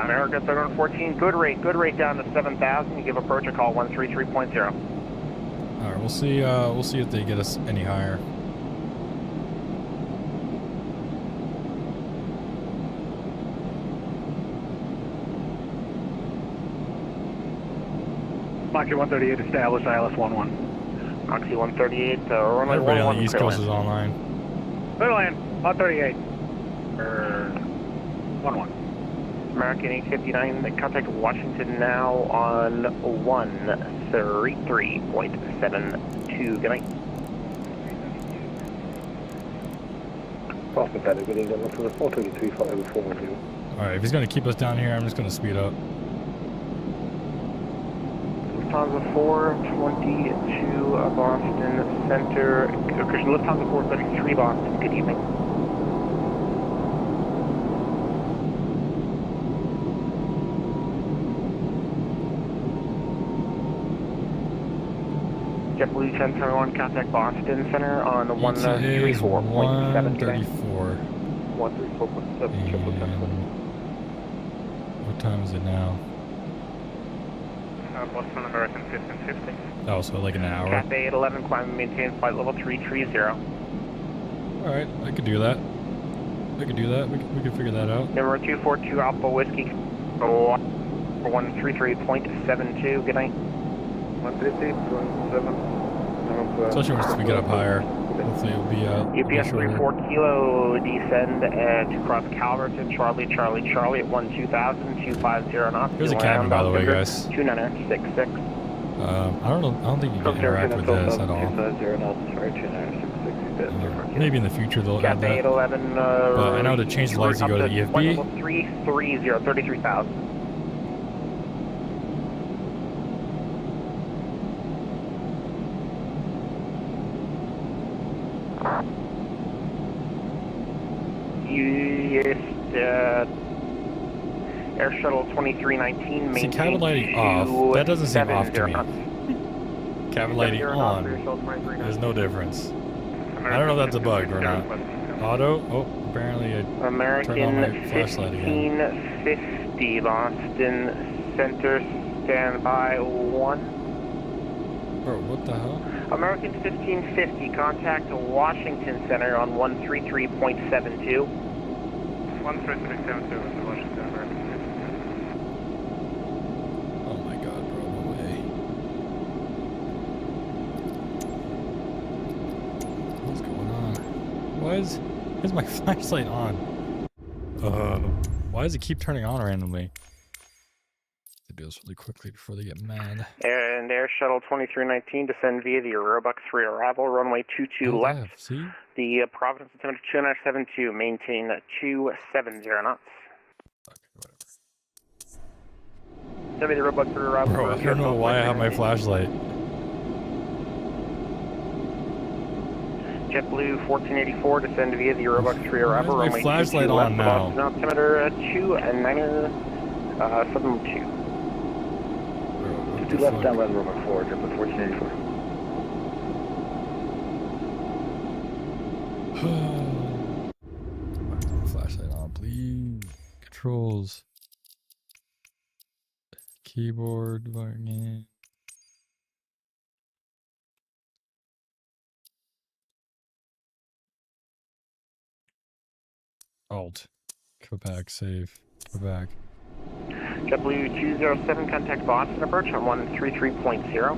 America 3114, good rate down to 7,000. You give approach a call 133.0. All right, we'll see if they get us any higher. Moxie 138 established ILS 11. Moxie 138, runway 11. Everybody on the East Coast is online. Clearland 138. 11. American 859, contact Washington now on 133.72. Good night. Boston Paddock, good evening. Look for the 433.410. Alright, if he's going to keep us down here, I'm just going to speed up. Lufthansa 422 Boston Center. Christian, Lufthansa 433 Boston. Good evening. JetBlue 1071, contact Boston Center on 134.7. 134. 134.7. What time is it now? Boston American 1550. Oh, so like an hour. Cathay 811, climb and maintain flight level 330. Alright, I could do that. We could figure that out. Number 242 Alpha Whiskey, 133.72. Good night. 133.7. Especially once we get up higher. Hopefully it'll be UPS 34 Kilo, descend to cross Calverton, Charlie at 12000, 250 knots. Here's a cabin, by the way, guys. 2966. I don't think you can interact with this at all. Maybe in the future they'll add Cathay that. 811, But I know to change the lights you go to the EFB. 330, 33,000. Air Shuttle 2319 See, cabin lighting off. That doesn't seem off to me. Cabin lighting on. There's no difference. I don't know if that's a bug or not. Auto? Oh, apparently I American turned on my flashlight again. 1550 Boston Center, standby 1. Bro, what the hell? American 1550, contact Washington Center on 133.72. 133.72 is the Washington American. Oh my god, bro, no way. What's going on? Why is my flashlight on? Why does it keep turning on randomly? To do this really quickly before they get mad. And Air Shuttle 2319, descend via the Eurobux 3 arrival, runway 22 left. See? The Providence altimeter 2972, maintain 270 knots. Okay, whatever. Send me the Eurobux 3 arrival. Bro, I don't know why I have my flashlight. JetBlue 1484, descend via the Eurobux 3 arrival, Why is my runway flashlight 22 on left. now? Boston altimeter 292. Bro, Left down by the runway 4, JetBlue 1484. Flashlight on, please. Controls. Keyboard button. Alt. Go back, save. Go back. JetBlue 207, contact Boston approach on 133.0.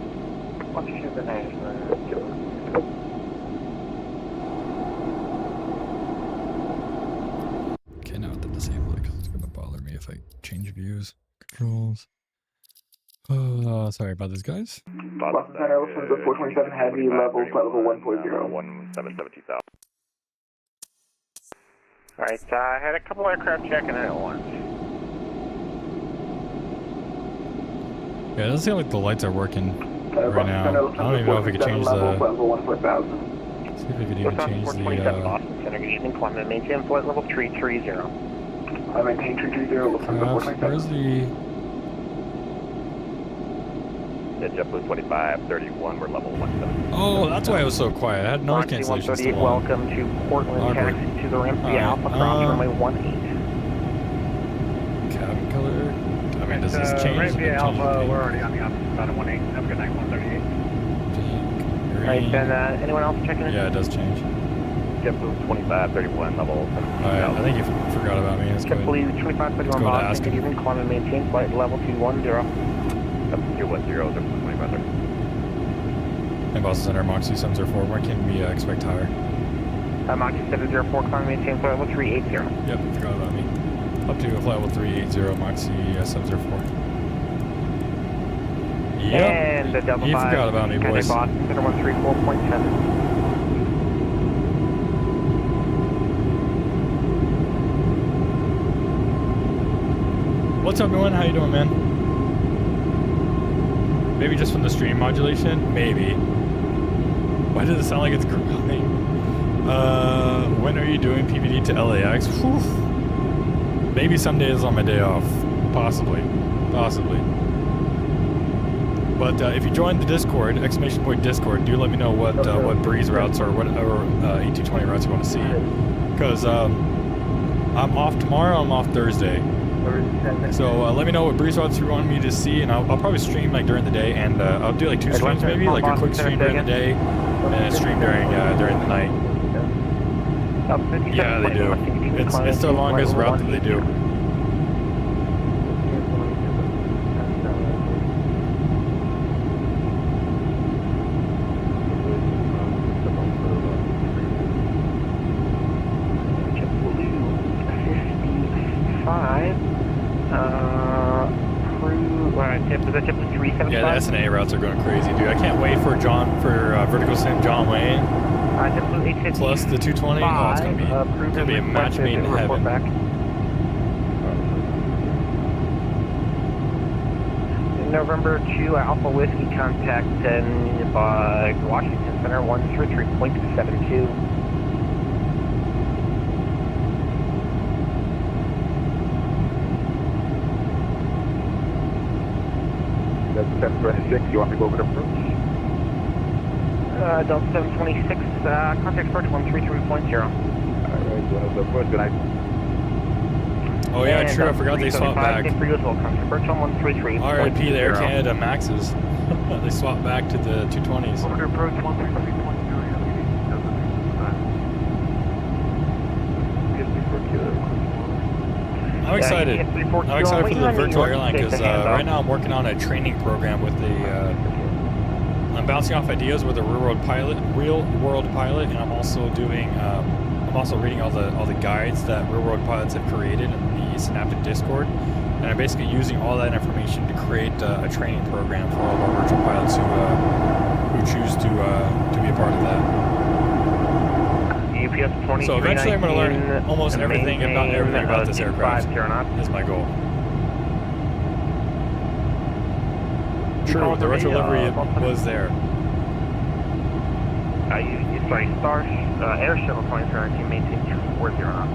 Okay, now I have to disable it because it's going to bother me if I change views. Controls. Sorry about this, guys. Boston Center, Lufthansa 427, heavy level, flight level 140. 1772000. Alright, I had a couple aircraft checking in at once. Yeah, it doesn't seem like the lights are working right now. I don't even know if we could change the... See if we could even change the... Boston Center, good evening, climb and maintain flight level 330. I maintain 330, Lufthansa 427. Where's the... Yeah, JetBlue 2531, we're level 170. Oh, that's why it was so quiet. I had noise cancellation still on. Welcome to Portland, Awkward. taxi to the ramp via Alright, Alpha Cross runway 18. Cabin color does this change? Right via Alpha, Change we're already on the opposite side of 18. Have a good night, 138. pink, Alright, green. then anyone else checking in? Yeah, it does change. JetBlue 2531 level. Alright, I think you forgot about me. Let's go. JetBlue 2531 go to ask Boston, him. good evening, climb and maintain flight level 210. Up 210, 25. And Boston Center, Moxie 704. When can we expect higher? Moxie 704, climb and maintain flight level 380. Yep, forgot about me. Up to flight level 380, Moxie 704. Yep. And the Delta You 5. forgot about me, boys. Boston Center 134.7. What's up, everyone? How you doing, man? Maybe just from the stream modulation? Maybe. Why does it sound like it's growling? When are you doing PPD to LAX? Whew. Maybe some days on my day off. Possibly. Possibly. But if you join the Discord, exclamation point Discord, do let me know what breeze routes or what A220 routes you want to see. Because I'm off tomorrow, I'm off Thursday. So let me know what breeze routes you want me to see, and I'll probably stream like during the day, and I'll do like 2 streams maybe, like a quick stream during the day, and a stream during the night. Yeah, they do. It's the longest route that they do. Yeah, the SNA routes are going crazy, dude. I can't wait for Vertical Sim John Wayne. Plus the 220. Oh, it's gonna be a match made in heaven. November 2 Alpha Whiskey contact in Washington Center 133.72. That's 726. You want me to go over the approach? Delta 726, contact approach 133.0. Alright, the approach, good night. Oh yeah, And true. I forgot they swapped back. For you as well, contact approach on 133. RIP the Air Canada Maxes. They swapped back to the 220s. Over to approach 133.0. I'm excited. I'm excited for the virtual airline because right now I'm working on a training program with I'm bouncing off ideas with a real world pilot, and I'm also doing I'm also reading all the guides that real world pilots have created in the Synaptic Discord, and I'm basically using all that information to create a training program for all of our virtual pilots who choose to be a part of that. So eventually I'm going to learn almost everything, if not everything, about this aircraft. Is my goal. True, the retro livery was there. Star Air Shuttle 2319, maintain 240 knots.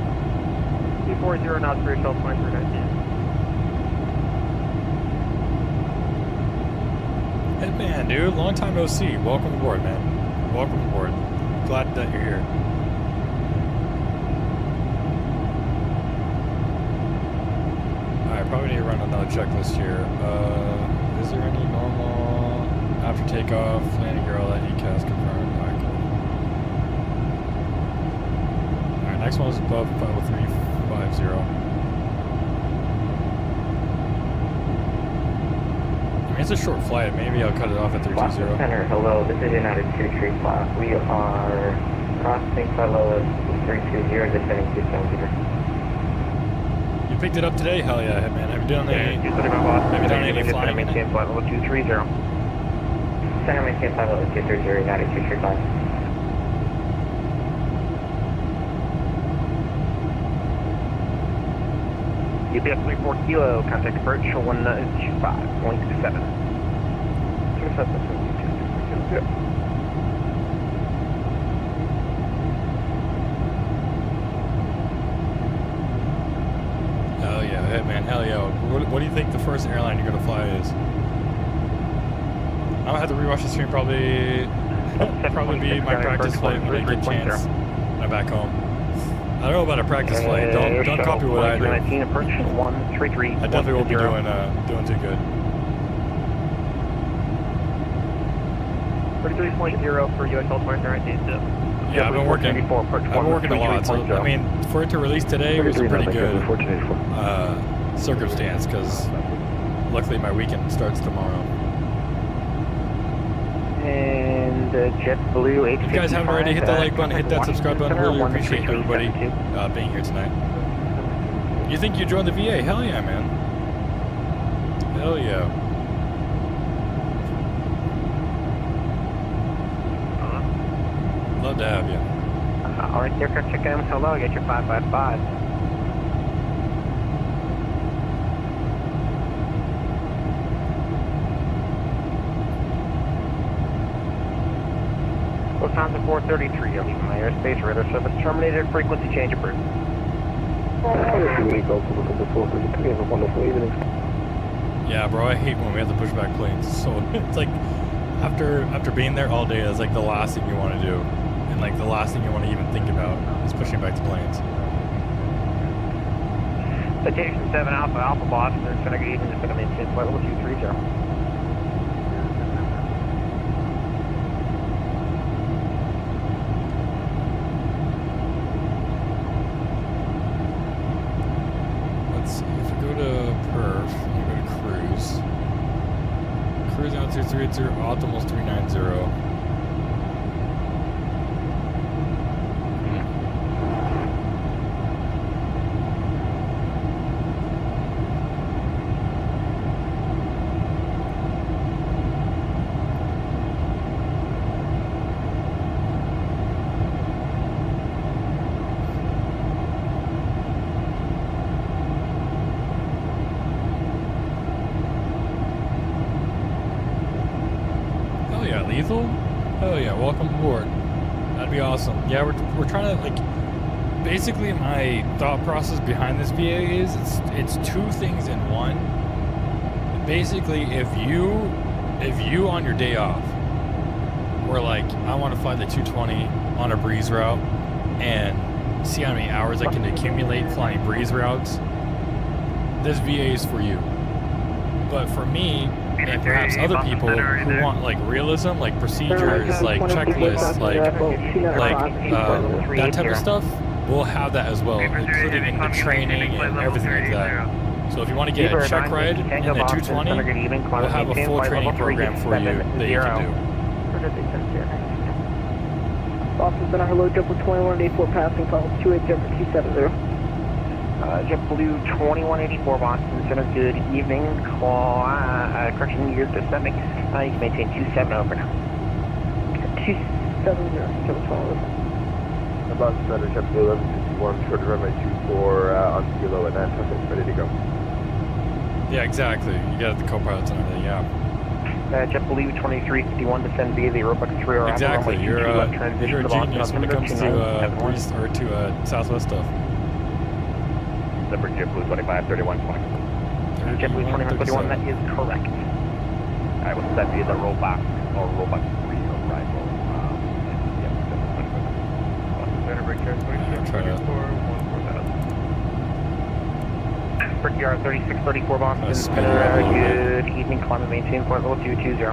240 knots for Air Shuttle 2319. Hitman, dude, long time no see. Welcome aboard, man. Welcome aboard. Glad that you're here. Alright, probably need to run another checklist here. Is there any normal after takeoff landing girl at ECAS confirmed? Alright, cool. Alright, next one is above 50350. I mean, it's a short flight. Maybe I'll cut it off at 320. Center, hello. This is United 23 class. We are crossing fellow 320, descending 270. You picked it up today? Hell yeah, man. Have you done any flying? Maintain flight level 230. Center maintain flight level 230, United 23 class. UPS 34 kilo, contact approach 125.7. Hell yeah, hey man, hell yeah. What do you think the first airline you're gonna fly is? I'm gonna have to rewatch the stream probably be my practice flight when I get a chance when I'm back home. I don't know about a practice flight. Don't copy what I do. 19 approach 133. I definitely won't be doing too good. 33.0 for UXL 2019. Yeah, I've been working a lot. So I mean, for it to release today was a pretty good circumstance because luckily my weekend starts tomorrow. And JetBlue 855. If you guys haven't already, hit that like button, hit that subscribe button. Really appreciate everybody being here tonight. You think you joined the VA? Hell yeah, man. Hell yeah. Love to have you. All right, aircraft check in. Hello, get your 555. Lufthansa 433, you're leaving my airspace, radar service terminated, frequency change approved. Yeah, bro, I hate when we have to push back planes. So it's like after being there all day, it's like the last thing you want to do, and like the last thing you want to even think about is pushing back the planes. Citation 7 Alpha Boston, it's going to get even, just going to maintain flight level 230. Cruise altitude 380, optimals 390. Lethal? Hell yeah, welcome aboard. That'd be awesome. Yeah, we're trying to, like, basically my thought process behind this VA is it's two things in one. Basically, if you on your day off were like, I want to fly the 220 on a breeze route and see how many hours I can accumulate flying breeze routes, this VA is for you. But for me, and perhaps other people who want like realism, like procedures, like checklists, like that type of stuff, we'll have that as well, including in the training and everything like that. So if you want to get a check ride in the 220, we'll have a full training program for you that you can do. Boston Center, hello, JetBlue 2184 passing, call 280-270. JetBlue 2184 Boston Center, good evening. Correction, you're descending. You can maintain 27 over now. 270, Boston Center, JetBlue 1151, short runway 24 on kilo and Nantucket, ready to go. Yeah, exactly. You got the co-pilots and everything, yeah. JetBlue 2351, descend via the Robux 3 or exactly. You're a genius when it comes to Southwest stuff. Number JetBlue 2531 JetBlue 2531, that is correct. I will send you the Robux or Robux 3 arrival. Brickyard 3634 Boston Center, good evening, climb and maintain point level 220.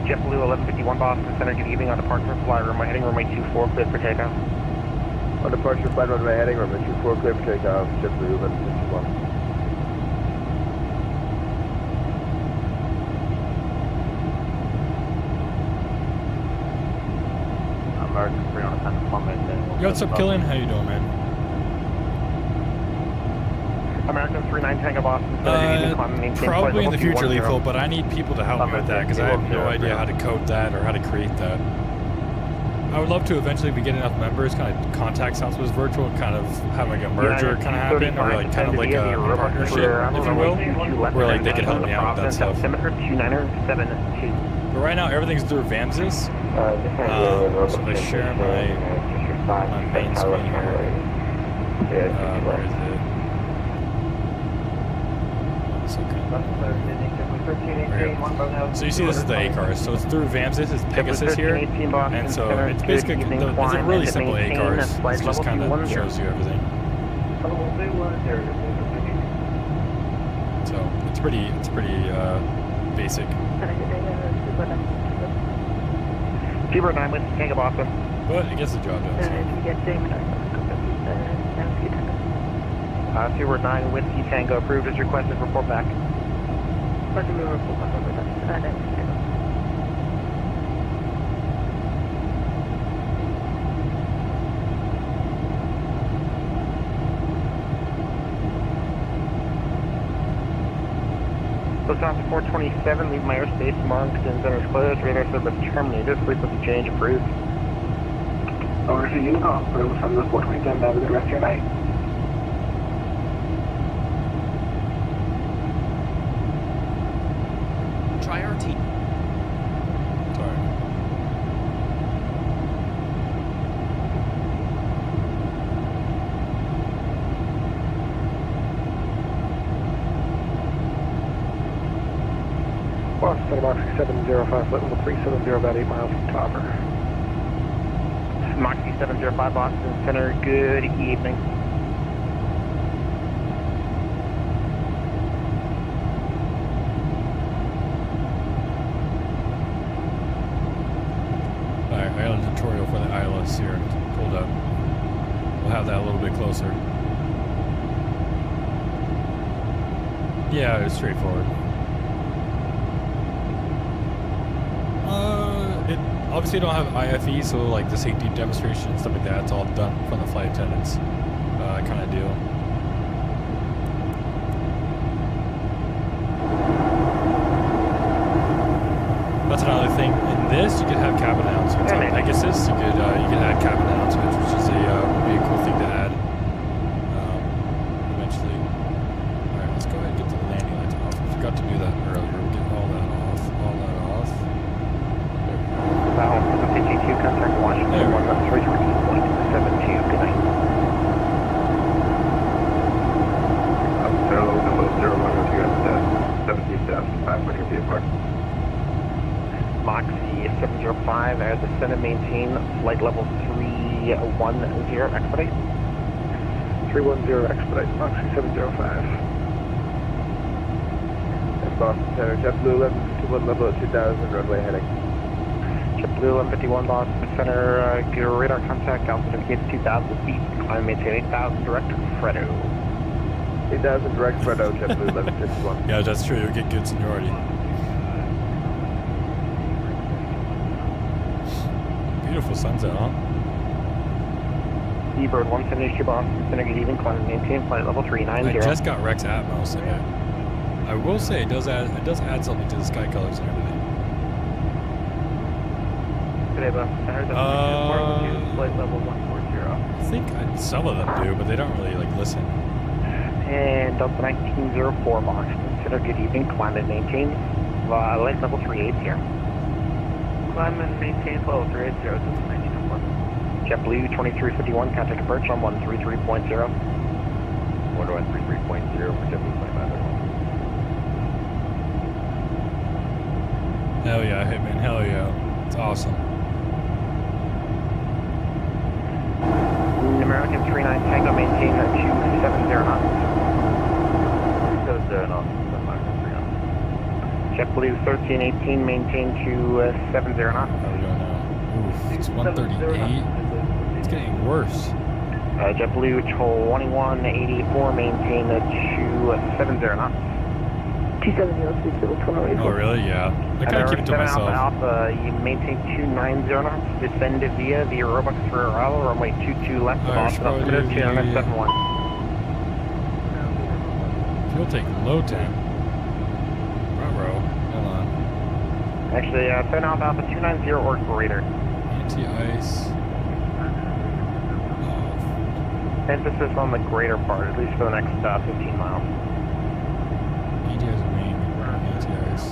JetBlue 1151 Boston Center, good evening, on departure fly runway heading runway 24, clear for takeoff. On departure, flight runway heading, runway 24, clear for takeoff, JetBlue 1151. American 3 on a 10 plummet. Yo, what's up, Killian? How you doing, man? American 39 Tango Boston Center, probably in the future, Lethal, but I need people to help me with that because I have no idea how to code that or how to create that. I would love to eventually be getting enough members, kind of contact Southwest Virtual, and kind of have like a merger kind of happen, or like kind of like a partnership, if you will, where like they could help me out with that stuff. But right now everything's through Vamsys, so I share my main screen here. Where is it? 1 second. So you see this is the A-car, so it's through VAMS, this is Pegasus here, and so it's basically, it's a really simple A-cars, it just kind of shows you everything. So it's pretty basic. Zebra 9 with Tango Boston. But it gets the job done. Zebra 9 with Tango approved as requested. Report back. Lufthansa 427, leave my airspace marked and centers closed. Radar service terminated. Frequency change approved. Over to you, Lufthansa 427, have a good rest of your night. Try RT. Sorry. Boston, Moxie 705, flight level 370, about 8 miles from Topper. Moxie 705, Boston Center, good evening. Alright, island tutorial for the ILS here, pulled up. We'll have that a little bit closer. Yeah, it's straightforward. It obviously don't have IFE, so like the safety demonstration and stuff like that, it's all done from the flight attendants kind of deal. That's another thing. In this, you could have cabin announcements. On Pegasus, you could add cabin announcements, which is would be a cool thing to add eventually. All right, let's go ahead and get the landing lights off. I forgot to do that earlier. We'll get all that off. PG2, contact Washington 113.72. Good night. So, number 01, you got 17,500 feet apart. Moxie 705, as ascended, maintain flight level 310, expedite. 310, expedite, Moxie 705. And Boston Center, JetBlue 1151, level at 2000, runway heading. JetBlue 1151, Boston Center, radar contact, altitude indicates 2,000 feet, climb maintain 8,000, direct Fredo. 8,000, direct Fredo, JetBlue 1151. Yeah, that's true. You'll get good seniority. Beautiful sunset, huh? Seabird 172, Boston Center, good evening, climb maintain flight level 390. I just got Rex Atmos in it. I will say it does add something to the sky colors and everything. Today, I heard that flight level 140. I think some of them do, but they don't really like listen. And Delta 1904, Boston Center, good evening, climb and maintain flight level 380. Climb and maintain level 380, Delta 1904. JetBlue 2351, contact approach on 133.0. 133.0 for JetBlue 25. Hell yeah, Hitman, hell yeah. It's awesome. American 39 Tango, maintain 270 knots. 270 knots, JetBlue 1318, maintain 270 knots. How are we doing now? Oof, it's 138. It's getting worse. JetBlue 2184, maintain 270 knots. 270, let's be civil 20. Oh, really? Yeah. I kind of keep it to myself. Alpha, you maintain 290 knots, descend via the Robux for Raleigh, runway 22 left, Boston altimeter 271. Fuel tank low temp. Hold on. Actually, turn off Alpha 290 or greater. Anti-ice. Emphasis on the greater part, at least for the next 15 miles. Anti-ice wing. Anti-ice.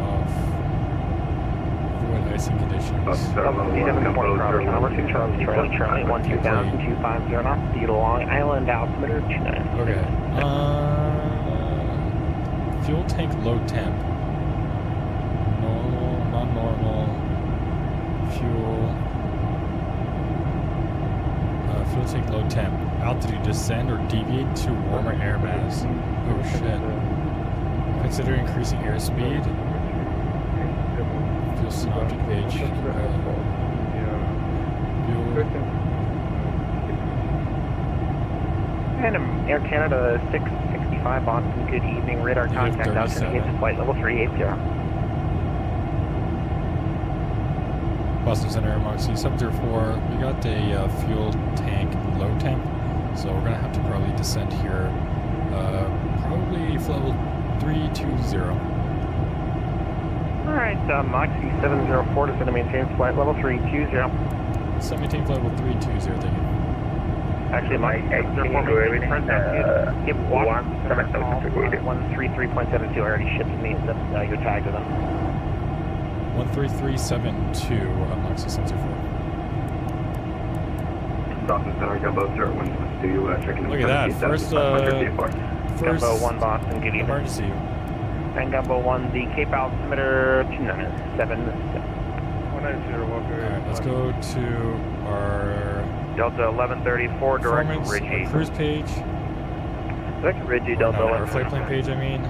Off. Avoid icing conditions. Charlie 120,250 knots, speed along island altimeter 29. Okay. Fuel tank low temp. Normal, non-normal. Fuel. Fuel tank low temp. Altitude descend or deviate to warmer air mass. Oh shit. Consider increasing airspeed. Fuel synoptic page. Fuel. And Air Canada 665 Boston, good evening. Radar contact out indicates flight level 380. Boston Center, Moxie 704. We got a fuel tank low temp, so we're gonna have to probably descend here. Probably level 320. Alright, Moxie 704 is going to maintain flight level 320. So maintain flight level 320, thank you. Actually, Moxie 704 maintains current altitude. Give Washington 133.72 already shipped to me, so you're tagged to them. 13372, Moxie 704. Look at that, first Gumbo 1 Boston, good evening. emergency. And Gumbo 1, the Cape altimeter 297. Alright, let's go to our Delta 1134, direct Ridgey. cruise page. Direct Ridgey, Delta Our flight plan page, I mean.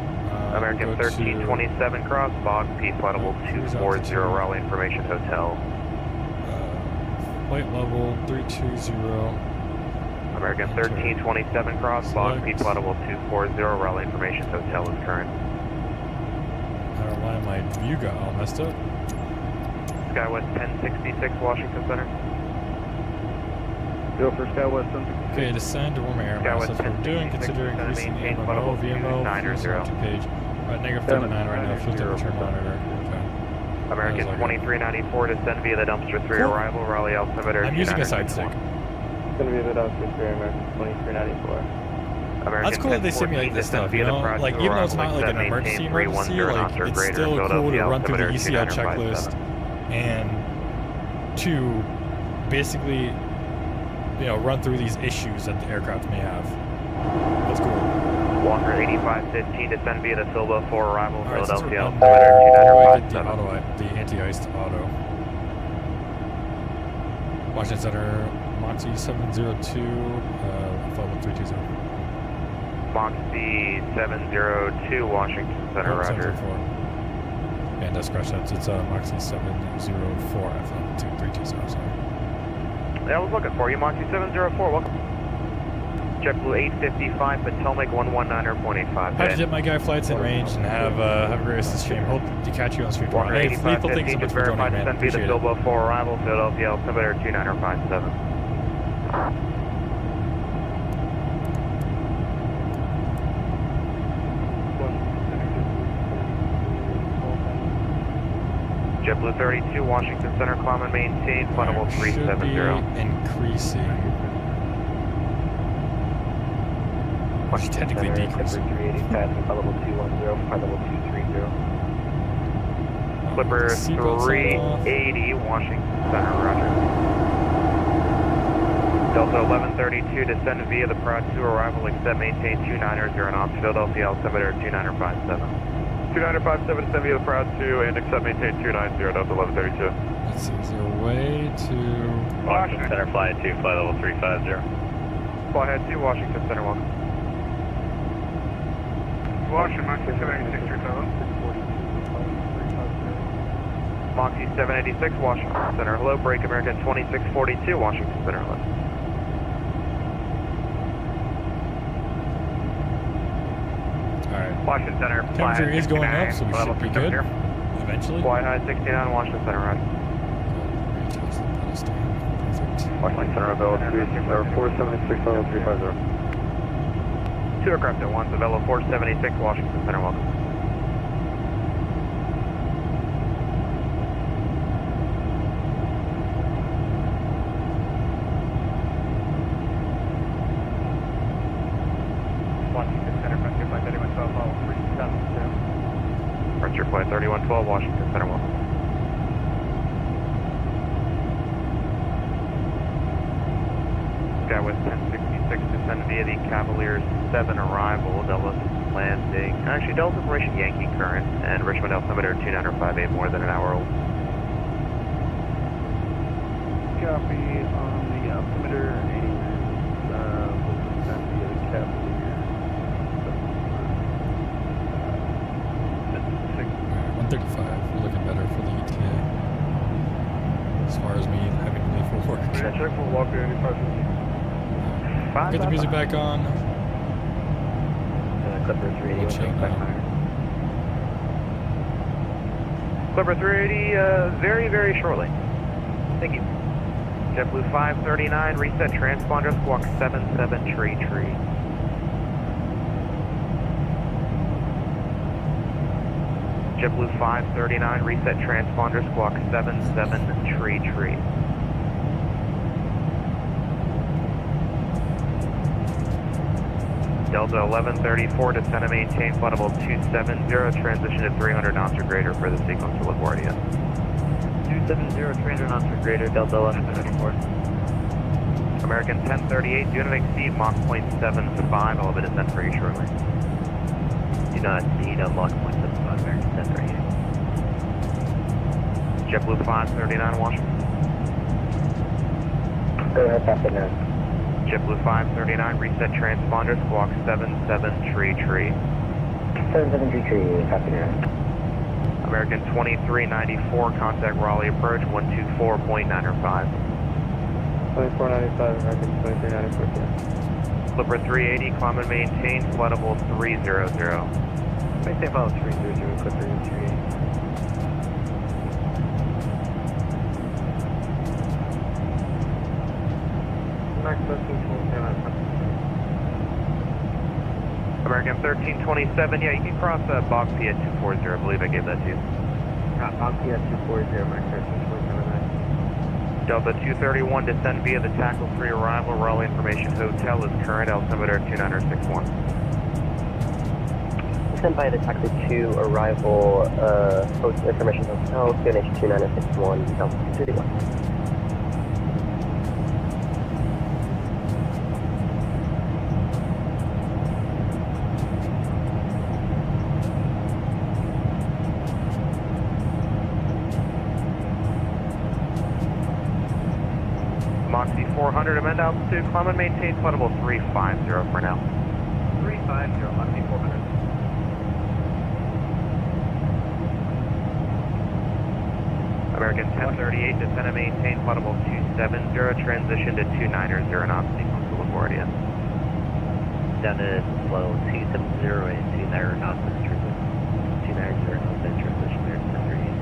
American 1327 cross, Bog, P, flight level 240, Raleigh Information Hotel. Flight level 320. American 1327 cross, Bog, P, flight level 240, Raleigh Information Hotel is current. I don't know why my view got all messed up. Skywest 1066, Washington Center. Go for Skywest 1066. Okay, descend to warmer air mass. That's what we're doing. Consider increasing the MMO, VMO, fuel synoptic page. Negative 39 right now, fuel temperature monitor. Okay. American 2394, descend via the dumpster 3 arrival, Raleigh altimeter. I'm using a side stick. It's going to be the dumpster 3, American 2394. That's cool that they simulate this stuff, you know? Like, even though it's not like an emergency, like, it's still cool to run through the ECL checklist and to basically, you know, run through these issues that the aircraft may have. That's cool. Walker 8515, descend via the Silva 4 arrival, Philadelphia altimeter altimeter 2957. The anti-iced auto. Washington Center, Moxie 702, flight level 320. Moxie 702, Washington Center, Roger. And that's crash outs. It's Moxie 704, flight level 320, sorry. Yeah, I was looking for you, Moxie 704, welcome. JetBlue 855, Potomac 119.85. How'd you get my guy flights in range and have a great stream. Hope to catch you on stream tomorrow. Hey, lethal, thanks so much for joining, man. Appreciate it. Bilbo 4 arrival, Philadelphia altimeter 2957. JetBlue 32, Washington Center, climb and maintain, flight level 370. Increasing. Well, technically decreasing. 380, passing flight level 210, flight level 230. Clipper 380, Washington Center, roger. Delta 1132, descend via the Prod 2 arrival, except maintain 290, and off Philadelphia altimeter 2957. 2957, descend via the Prod 2 and accept maintain 290, Delta 1132. Let's see, is there a way to... Washington Center, flight 2, flight level 350. Flyhead 2, Washington Center, welcome. Washington, Moxie 786, your phone. Moxie 786, Washington Center, hello, break American 2642, Washington Center, hello. Alright. Washington Center, Temperature is going up, so we should be good. Eventually. Fly high 69, Washington Center, right. Washington Center, available 476, 350. 2 aircraft at once, available 476, Washington Center, welcome. Washington Center, Frontier Flight 3112, level 370. Frontier Flight 3112, Washington Center, welcome. Skywest 1066, descend via the Cavalier 7 arrival, Delta landing. Actually, Delta Formation Yankee current and Richmond altimeter 2958, more than an hour old. Copy on the altimeter. 135. We're looking better for the ETA. As far as me having to leave for work. Yeah, check for Walker any questions. Get the music back on. Clipper 380 Chill back now. higher. Clipper 380, very, very shortly. Thank you. JetBlue 539, reset transponder, squawk 77 tree. JetBlue 539, reset transponder, squawk 77 tree. Delta 1134, descend and maintain flight level 270, transition to 300 knots or greater for the sequence to LaGuardia. 270, 300 knots or greater, Delta 1134. American 1038, do not exceed Mach 0.75, I'll have a descent for you shortly. Do not exceed Mach 0.75, American 1038. JetBlue 539, Washington. Go ahead, pass it now. JetBlue 539, reset transponder, squawk 77 tree. 77 tree, copy now. American 2394, contact Raleigh approach 124.905. 2495, American 2394, sir. Clipper 380, climb and maintain, flight level 300. Maintain flight level 300, Clipper 380. American 1327, yeah, you can cross Bog P at 240, I believe I gave that to you. Bog P at 240, American 1327. Delta 231, descend via the tackle free arrival, Raleigh Information Hotel is current, altimeter 2961. Descend by the taxi 2 arrival, Information Hotel, QNH 2961, Delta 231. Moxie 400, amend altitude, climb and maintain flight level 350 for now. 350, Moxie 400. American 1038, descend and maintain flight level 270, transition to 290 knots, sequence to LaGuardia. Down to flow 270 and 290 knots, 290 knots, then transition there to 1038.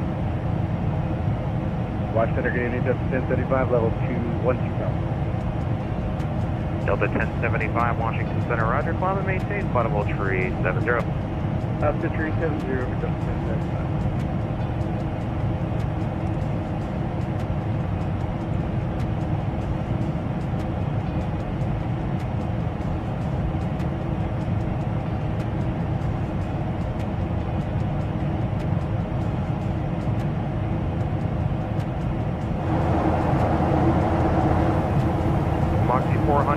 Watch center getting into 1035, level 212 knots. Delta 1075, Washington Center, roger, climb and maintain flight level 370. Up to 370, Delta 1075.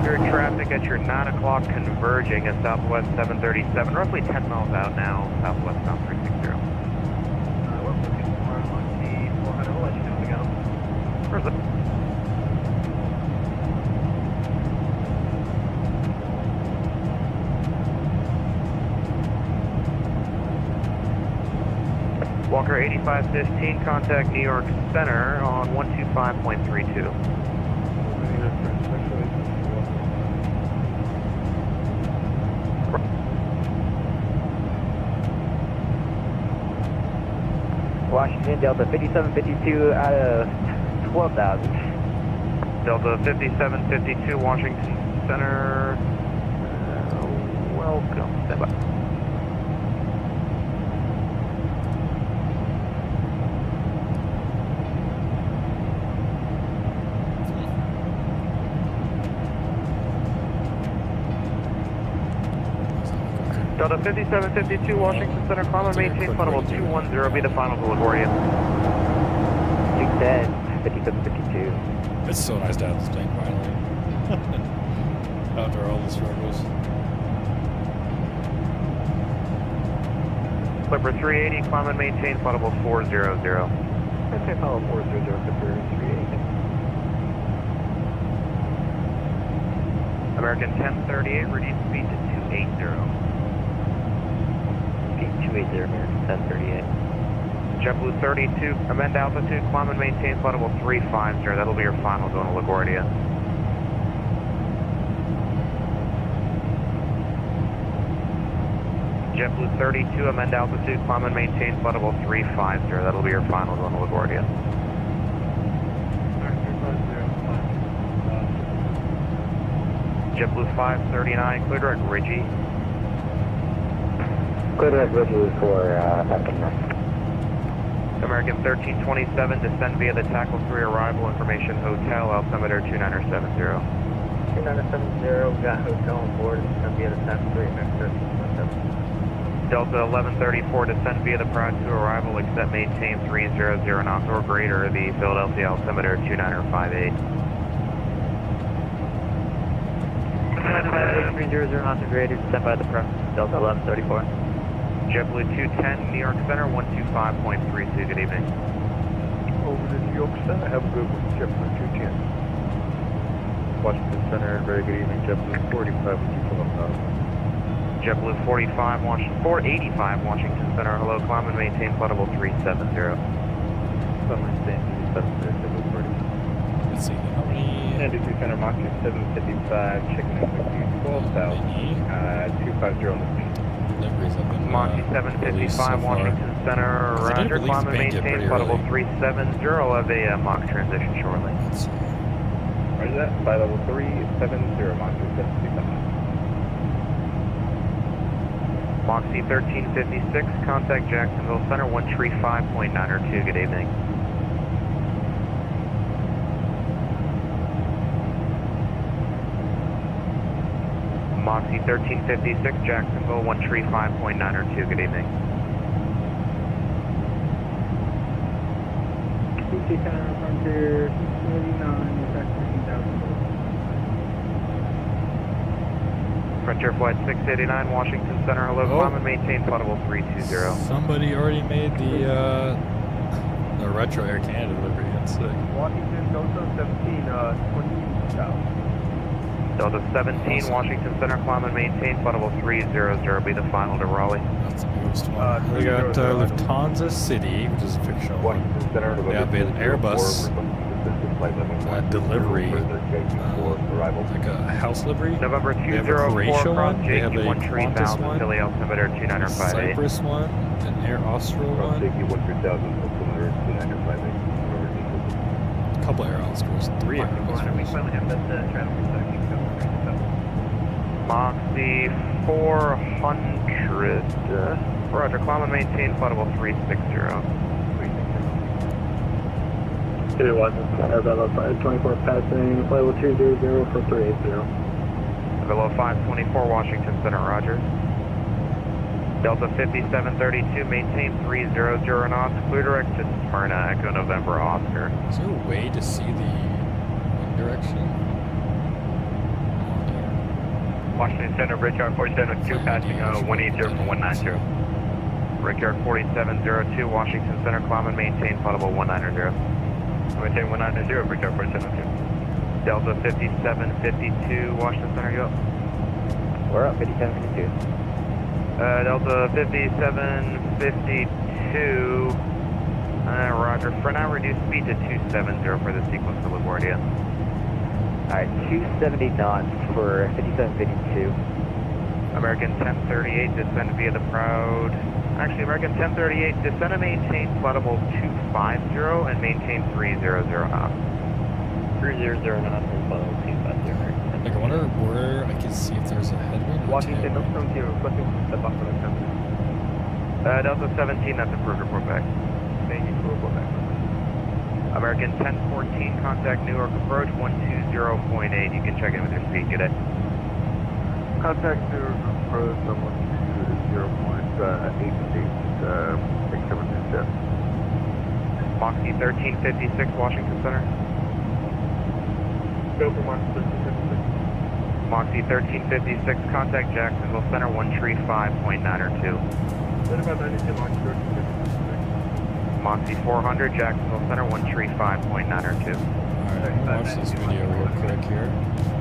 Traffic at your 9 o'clock converging at Southwest 737, roughly 10 miles out now, Southwest bound 360. We're looking for Moxie 400, we'll let you know when we got them. Where's it? Walker 8515, contact New York Center on 125.32. Washington, Delta 5752 out of 12,000. Delta 5752, Washington Center, welcome, stand by. Delta 5752, Washington Center, climb and maintain flight level 210, be the final to LaGuardia. 210, 5752. It's so nice to have this tank finally. After all the struggles. Clipper 380, climb and maintain flight level 400. Maintain follow 400, Clipper 380. American 1038, reduce speed to 280. Speed 280, American 1038. JetBlue 32, amend altitude, climb and maintain flight level 350. That'll be your final going to LaGuardia. JetBlue 32, amend altitude, climb and maintain flight level 350. That'll be your final going to LaGuardia. JetBlue 539, clear direct Ridgey. Clear direct Ridgey for passenger. American 1327, descend via the Tackle 3 arrival information hotel, altimeter 2970. 2970, we got hotel on board, descend via the Tackle 3, American 1327. Delta 1134, descend via the Pratt 2 arrival, except maintain 300 knots or greater, the Philadelphia altimeter 2958. 300 knots or greater, descend by the Pratt, Delta 1134. JetBlue 210, New York Center, 125.32, good evening. Over to New York Center, have a good one, JetBlue 210. Washington Center, very good evening, JetBlue 45, would you come up now? JetBlue 485, Washington Center, hello, climb and maintain flight level 370. Climb and maintain 370, JetBlue 45. Let's see, how many? NDC Center, Mach 755, checking in with you, 12,000, 250 on the speed. Deliveries have been Monty 755, Washington Center, roger, climb and maintain flight level 370. I'll have a mock transition shortly. Roger that, flight level 370, Mach 755. Moxie 1356, contact Jacksonville Center, 135.902, good evening. Moxie 1356, Jacksonville, 135.902, good evening. PC Center, Frontier 649, effective 1000. Frontier Flight 689, Washington Center, hello, climb and maintain flight level 320. Somebody already made the retro Air Canada delivery. That's sick. Washington, Delta 17, 20 south. Delta 17, Washington Center, climb and maintain flight level 300, be the final to Raleigh. That's the newest one. We got Lufthansa City, which is a fictional one. Washington Center, Yeah, they have an Airbus delivery, like a house livery. November They have a 204, Croatia cross one. They have a JQ 3000 13000, one. Philly altimeter 2958. Cyprus one, an Air Austral one, JQ 13000, altimeter 2958. a couple Air Australs, 3 Air Australs. Moxie 400, roger, climb and maintain flight level 360. City Washington, Arabella 524 passing, flight level 200 for 380. Below 524, Washington Center, roger. Delta 5732, maintain 300 knots, clear direct to Smyrna, Echo November Oscar. Is there a way to see the wind direction? Washington Center, Brickyard 4702, passing 180 for 190. Brickyard 4702, Washington Center, climb and maintain flight level 190. Maintain 190, Brickyard 4702. Delta 5752, Washington Center, you up? We're up, 5752. Delta 5752, roger. For now, reduce speed to 270 for the sequence to LaGuardia. Alright, 270 knots for 5752. American 1038, descend via the Proud. Actually, American 1038, descend and maintain flight level 250 and maintain 300 knots. 300 knots and flight level 250. Like, I wonder where I can see if there's a headwind or Washington, tailwind. Delta 17, requesting step off for the company. Delta 17, that's approved, report back. Thank you for report back. American 1014, contact New York approach 120.8. You can check in with your speed, good day. Contact New York approach 120.88, Moxie 1356, Washington Center. Go for Mark 1356. Moxie 1356, contact Jacksonville Center 135.902. Moxie 400, Jacksonville Center 135.902. Alright, I'm gonna watch this video real quick here.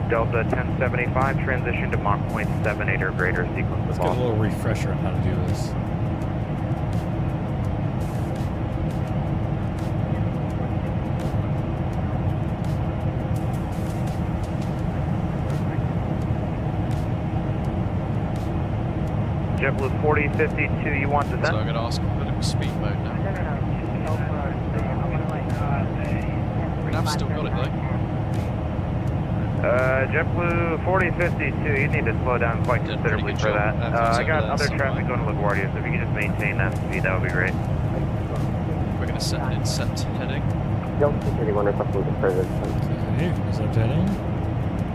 Delta 1075, transition to Mach .78 or greater, sequence Let's of get a little refresher on how to do this. JetBlue 4052, you want descent? So I'm going to ask political speed mode now. I've still got it though. JetBlue 4052, you need to slow down quite considerably for that. I got other traffic going to LaGuardia, so if you can just maintain that speed, that would be great. We're going to set an incept heading. Delta 231 requesting the further descent. Okay, is that heading?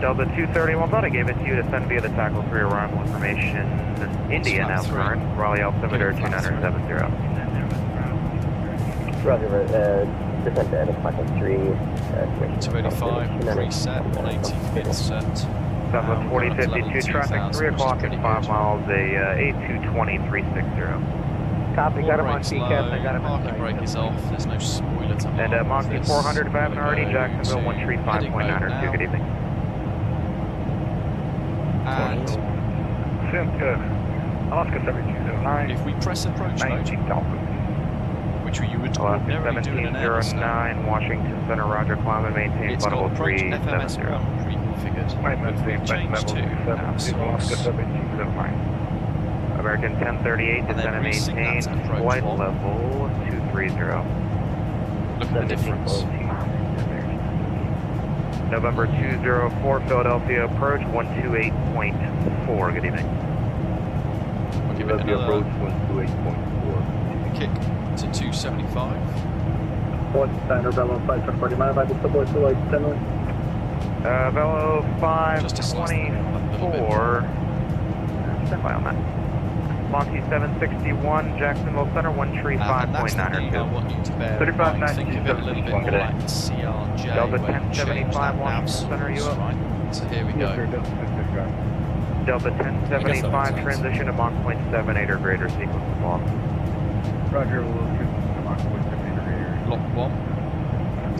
Delta 231, thought I gave it to you to send via the tackle for your arrival information. India now current, Raleigh altimeter 2970. Roger, descent to Addons 5.3. 285, reset, 180 mid set. Southwest 4052, traffic 3 o'clock and 5 miles, a A220 360. Copy, got him on Brakes low, CCAS, I got him parking on brake is off, there's no spoiler to And mark Moxie this. 400, if I haven't already, Go Jacksonville to heading mode 135.902, good evening. And Alaska 7209. if we press approach mode, which you would Alaska ordinarily do in an air, 1709, Washington Center, Roger, climb and maintain it's flight got level approach 370. FMS1 pre-configured. If we change to nav source, American 1038, And then descend and resync maintain that to approach flight one. level 230. look at the difference. November 204, Philadelphia approach 128.4, good evening. We'll give it another kick to 275. One Steiner Bello 540. Mind if I just deploy to like 10 minutes? Velo Just to slow down a little bit. 524. Stand by on that. Moxie 761, Jacksonville Center And that's the thing I 135.902. want you to bear in 35, mind. Think of it a little bit more 90, like CRJ, Delta where you change 1075, that nav Washington Center, you source, up? right? So here we go. Delta I guess that 1075, makes sense. transition to Mach .78 or greater, sequence of launch. Roger, we'll Lock 1.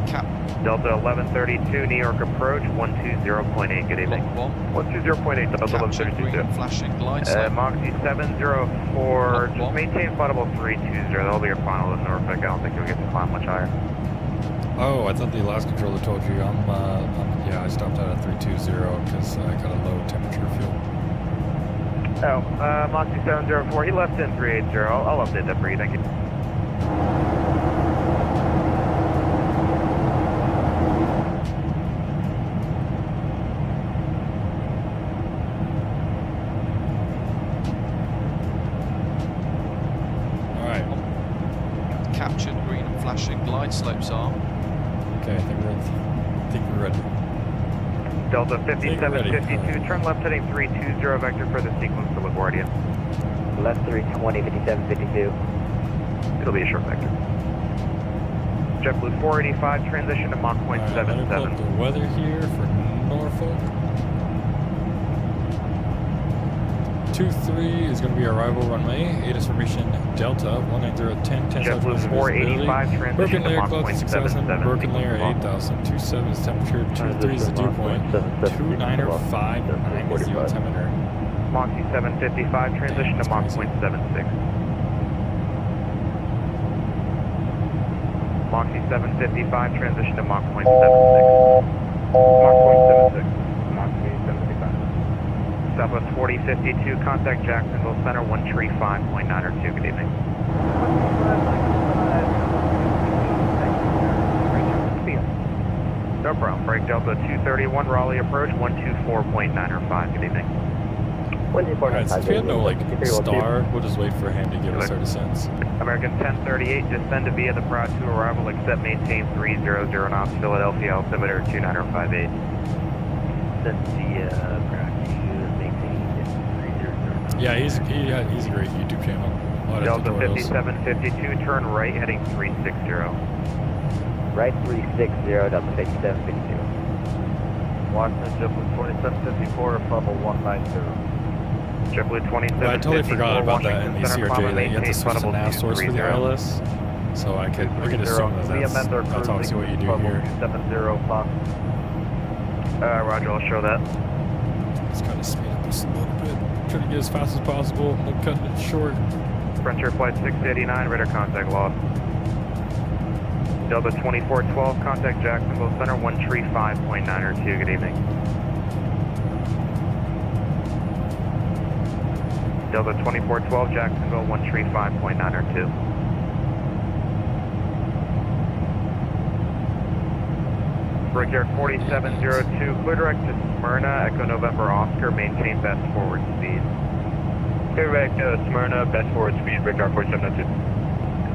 Cap. Delta 1132, New York approach 120.8, good evening. Lock 1. 120.8, Delta Capture green 1132. flashing glide slope. Moxie 704, just maintain flight level 320, that'll be your final in Norfolk, I don't think you'll get to climb much higher. Oh, I thought the last controller told you. Yeah, I stopped out at 320 because I got a low temperature fuel. Oh, Moxie 704, he left in 380, I'll update that for you, thank you. Alright, Captured green and flashing glide slopes are. okay, I think we're ready. Delta ready. 5752, turn left heading 320, vector for the sequence to LaGuardia. Left 320, 5752. It'll be a short vector. JetBlue 485, transition to Mach Alright, I'm gonna pull up .77. the weather here for Norfolk. 23 is going to be arrival runway. ATIS formation Delta 19010 10 JetBlue 485, transition Broken to layer Mach close to 6000. .77. Broken layer 8000. 27 is temperature. 23 is the dew point. 2959 is the altimeter. Moxie 755, transition to Mach Crazy. .76. Moxie 755, transition to Mach .76. Mach .76. Moxie 755. Southwest 4052, contact Jacksonville Center 135.902, good evening. No problem. Break Delta 231, Raleigh approach 124.905, good evening. Alright, since we have no like star, we'll just wait for him to give us our descents. American 1038, descend via the Proud 2 arrival, except maintain 300 knots, Philadelphia altimeter 2958. That's the Proud 2 maintained 300. Yeah, he's a great YouTube channel. A lot of Delta tutorials. 5752, turn right heading 360. Right 360, Delta 5752. Washington, JetBlue 2754, level 190. JetBlue 2754. I totally forgot about that in the CRJ that you have to switch to nav source for the ILS. So I could assume that that's obviously what you do here. 270 Fox. Roger, I'll show that. Just kind of speed up just a little bit. Try to get as fast as possible. I'm cutting it short. Frontier Flight 689, radar contact lost. Delta 2412, contact Jacksonville Center, 135.902. Good evening. Delta 2412, Jacksonville, 135.902. Brickyard 4702, clear direct to Smyrna, Echo November Oscar, maintain best forward speed. Clear direct to Smyrna, best forward speed, Brickyard 4702.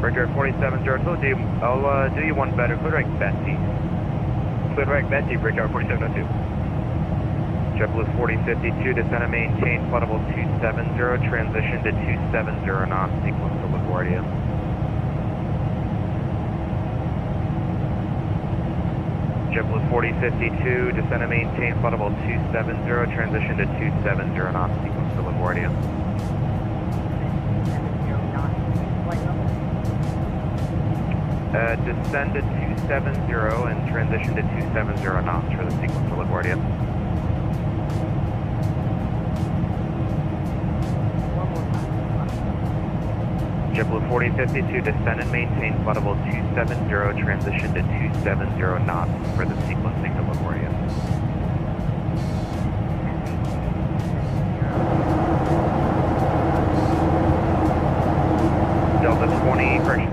Brickyard 4702, I'll do you one better, clear direct Betsy. Clear direct Betsy, Brickyard 4702. JetBlue 4052, descend and maintain flight level 270, transition to 270 knots, sequence to LaGuardia. JetBlue 4052, descend and maintain flight level 270, transition to 270 knots, sequence to LaGuardia. Descend to 270 and transition to 270 knots for the sequence to LaGuardia. JetBlue 4052, descend and maintain flight level 270, transition to 270 knots for the sequencing to LaGuardia.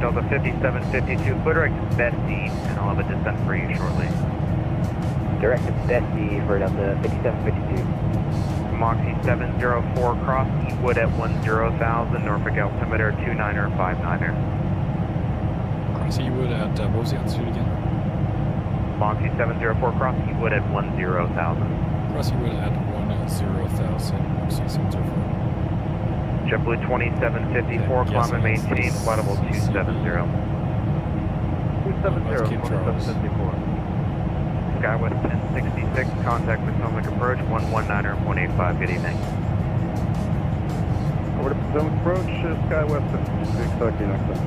Delta 5752, clear direct to Betsy, and I'll have a descent for you shortly. Direct to Betsy for Delta 5752. Moxie 704, cross Eastwood at 10,000, Norfolk altimeter 29er 59er. Cross Eastwood at, what was the altitude again? Moxie 704, cross Eastwood at 10,000. Cross Eastwood at 10,000, Moxie 704. JetBlue 2754, climb and maintain flight level 270. 270, 2754. Skywest 1066, contact Potomac approach, 119.85, good evening. Over to Potomac approach, Skywest 1066, talk to you next time.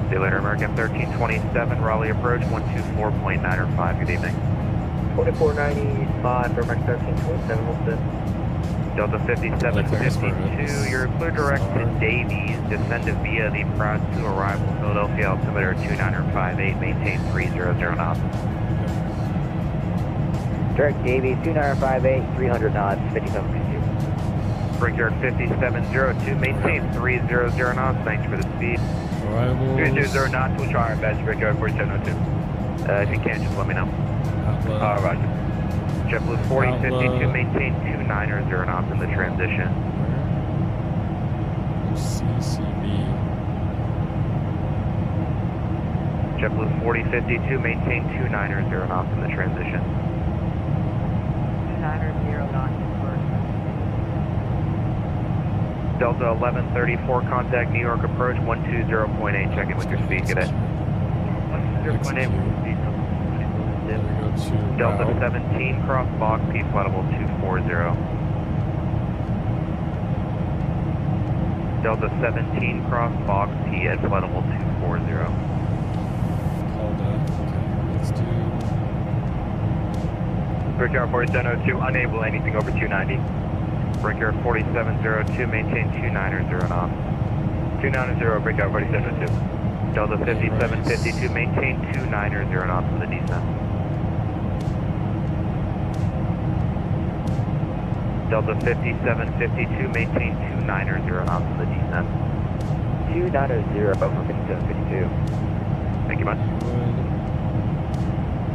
See you later, American 1327, Raleigh approach, 124.905, good evening. 2495 for American 1327, what's this? Delta 5752, you're clear direct to Davies, descend to via the Proud 2 arrival, Philadelphia altimeter 2958, maintain 300 knots. Direct Davies, 2958, 300 knots, 5752. Brickyard 5702, maintain 300 knots, thanks for the speed. Arrivals. 300 knots, we'll try our best, Brickyard 4702. If you can, just let me know. Roger. JetBlue 4052, maintain 290 knots in the transition. CCB. JetBlue 4052, maintain 290 knots in the transition. 290 knots first. Delta 1134, contact New York approach, 120.8, check in with your speed, good day. 120.8 with your speed. Delta 17, cross box P, flight level 240. Delta 17, cross box P at flight level 240. Called that. Okay, let's do. Brickyard 4702, unable anything over 290. Brickyard 4702, maintain 290 knots. 290, Brickyard 4702. Delta 5752, maintain 290 knots for the descent. Delta 5752, maintain 290 knots for the descent. 290 for 5752. Thank you much.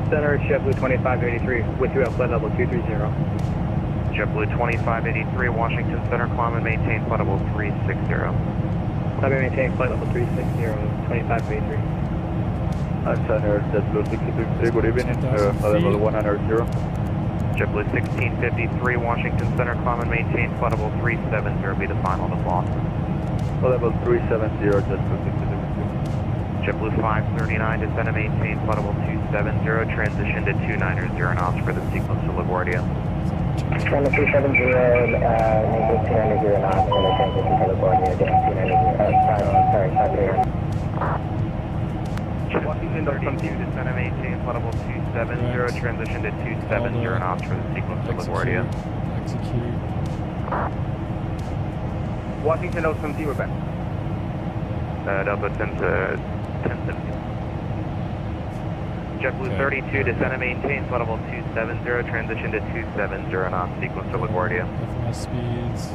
Center, JetBlue 2583, with you at flight level 230. JetBlue 2583, Washington Center, climb and maintain flight level 360. Climb and maintain flight level 360, 2583. Center, JetBlue 1653, good evening, flight level 100. JetBlue 1653, Washington Center, climb and maintain flight level 370, be the final to Boston. Flight level 370, JetBlue 1653. JetBlue 539, descend and maintain flight level 270, transition to 290 knots for the sequence to LaGuardia. Descend to 270, maintain 290 knots, and then transition to LaGuardia, again, 290, Washington 32, descend and maintain flight level 270, transition to 270 knots for the sequence to LaGuardia. Execute. Washington 070, we're back. Delta 10 to 1070. JetBlue 32, descend and maintain flight level 270, transition to 270 knots, sequence to LaGuardia. FMS speeds.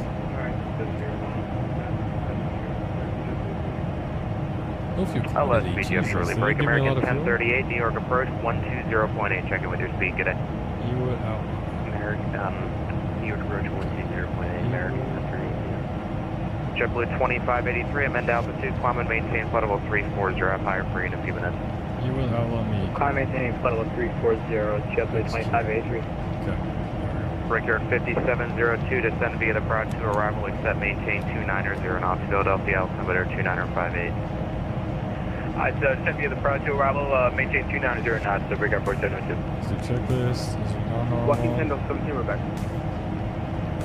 No fuel quantity. LS speed, Jesus, early they break, give me a American lot of fuel? 1038, New York approach, 120.8, check in with your speed, get it. You would out. American, New York approach 120.8, American 1038. JetBlue 2583, amend altitude, climb and maintain flight level 340, have higher for you in a few minutes. You will outlaw me. Climb maintaining flight level 340, JetBlue 2583. Okay. Brickyard 5702, descend via the Pratt to arrival, accept maintain 290 knots, Philadelphia altimeter 2958. Descend via the Pratt to arrival, maintain 290 knots, the Brickyard 4702. So checklist is normal. Washington 070, we're back.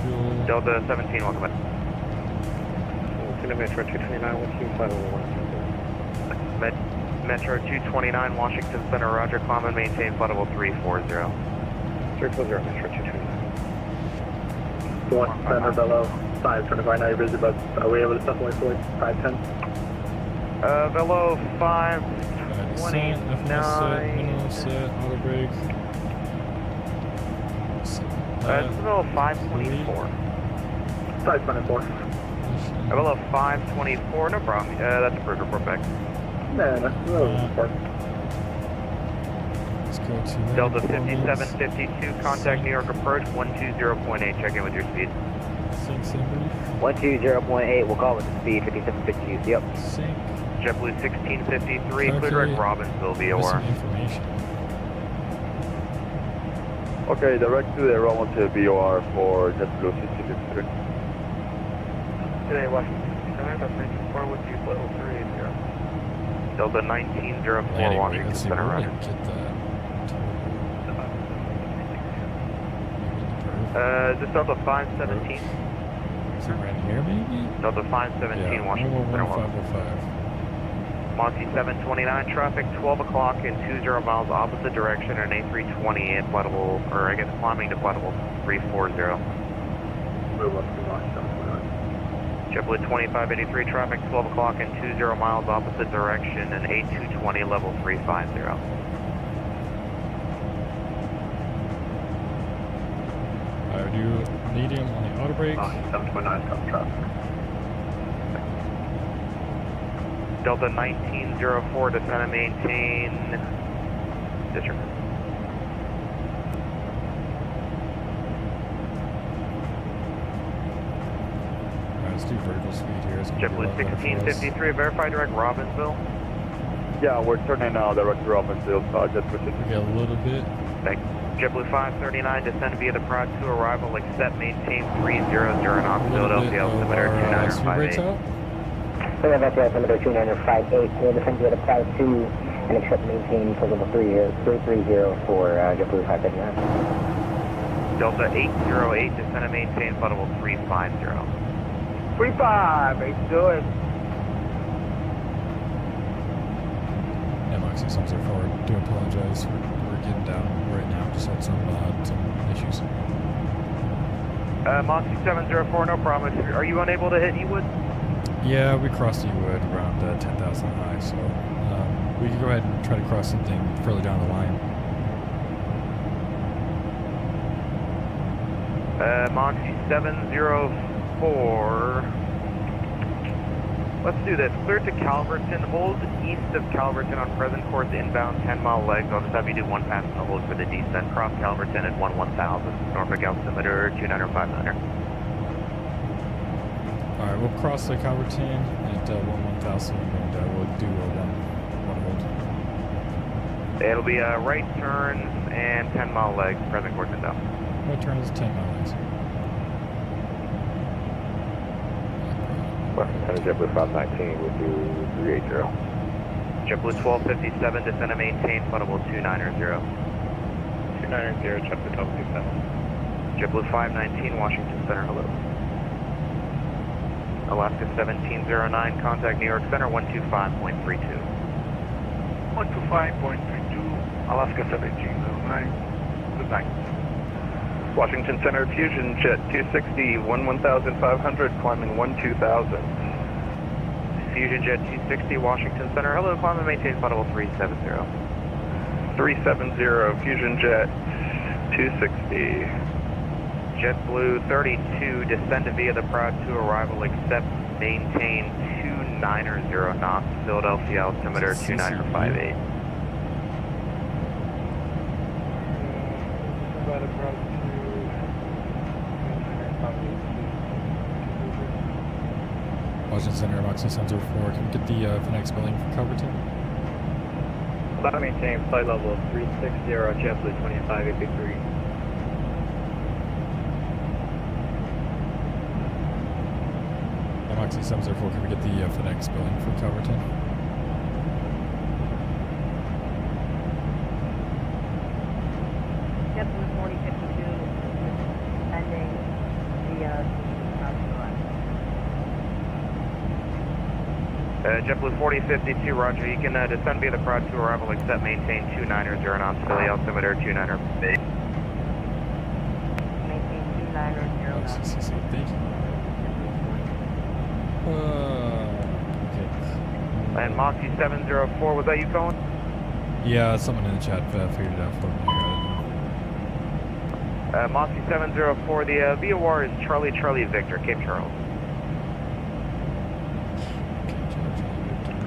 Fuel. Delta 17, welcome back. Metro 229, what's your flight level 1? Metro 229, Washington Center, roger, climb and maintain flight level 340. 340, Metro 229. One center below 525, now you're busy, but are we able to step away for 510? Velo FMS 529. set, minimum set, auto brakes. It's Velo 524. 524. Velo 524, no problem. That's a bird report back. No, that's a little important. Let's go to Delta 5752, contact New York approach, 120.8, check in with your speed. Sync, same brief. 120.8, we'll call with the speed, 5750, yep. Sync. JetBlue 1653, Okay. clear direct Robbinsville, There's VOR. some information. Okay, direct to the Roman to VOR for JetBlue 1653. Today, Washington 69, that's 94 with you, flight level 380. Delta 1904, Anyway, Washington let's see, Center, we're roger. gonna get that. Is this Delta 517? Is it right here, maybe? Delta 517, Yeah, Washington Center, welcome. 11505. Monty 729, traffic 12 o'clock in 20 miles opposite direction and A320 at flight level, or I guess climbing to flight level 340. Move up to Washington. JetBlue 2583, traffic 12 o'clock in 20 miles opposite direction and A220 level 350. I do medium on the auto brake. 729, stop traffic. Delta 1904, descend and maintain. District. Let's do vertical speed here. It's gonna be a JetBlue lot better for us. 1653, verify direct Robbinsville. Yeah, we're turning now direct to Robbinsville, JetBlue We got a little bit. Thank you. JetBlue 539, descend via the Pratt to arrival, accept, maintain 300 knots, Philadelphia altimeter speed brakes 2958. out. Philadelphia altimeter 2958, we'll descend via the Pratt 2 and accept maintain for level 330 for JetBlue 539. Delta 808, descend and maintain flight level 350. 35, do it. Yeah, Moxie, sums are forward. Do apologize. We're getting down right now. Just had some issues. Moxie 704, no problem. Are you unable to hit Ewood? Yeah, we crossed the wood around 10,000 high, so we can go ahead and try to cross something further down the line. Moxie 704. Let's do this. Clear to Calverton. Hold east of Calverton on present course inbound 10-mile legs. I'll just have you do one pass and a hold for the descent. Cross Calverton at 1000. Norfolk altimeter 2959. Alright, we'll cross the Calverton at 1000 and we'll do one hold. It'll be right turns and 10-mile legs. Present course inbound. Right turn is 10 miles. Western Center JetBlue 519, we'll do 380. JetBlue 1257, descend and maintain, flight level 290. 290, JetBlue 1257. JetBlue 519, Washington Center, hello. Alaska 1709, contact New York Center 125.32. 125.32, Alaska 1709. Good night. Washington Center, Fusion Jet 260, 11,500, climbing 12,000. Fusion Jet 260, Washington Center, hello, climb and maintain, flight level 370. 370, Fusion Jet 260. JetBlue 32, descend via the Proud 2 arrival, accept, maintain 290 knots, Philadelphia altimeter 2958. Washington Center, Moxie Sensor 4. Can we get the FNX billing for Coverton? Allow to maintain flight level 360, JetBlue 2583. Moxie Sensor 4, can we get the FNX billing for Coverton? JetBlue 4052 is sending JetBlue 4052, roger, you can descend via the Proud 2 arrival, accept, maintain 290 knots, Philly altimeter 290. Maintain 290 knots. Thank you. Okay. And Moxie 704, was that you calling? Yeah, someone in the chat figured it out for me. Moxie 704, the VOR is Charlie Charlie Victor, Cape Charles.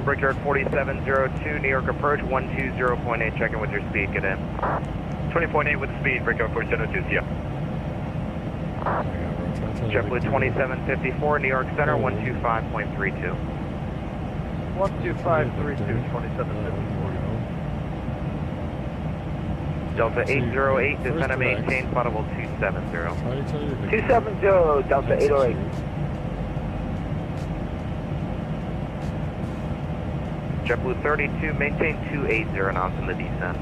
Brickyard 4702, New York approach 120.8, check in with your speed, get in. 20.8 with the speed, Brickyard 4702, see ya. JetBlue 2754, New York Center 125.32. 12532, 2754. Delta 808, descend and maintain, flight level 270. 270, Delta 808. JetBlue 32, maintain 280 knots in the descent.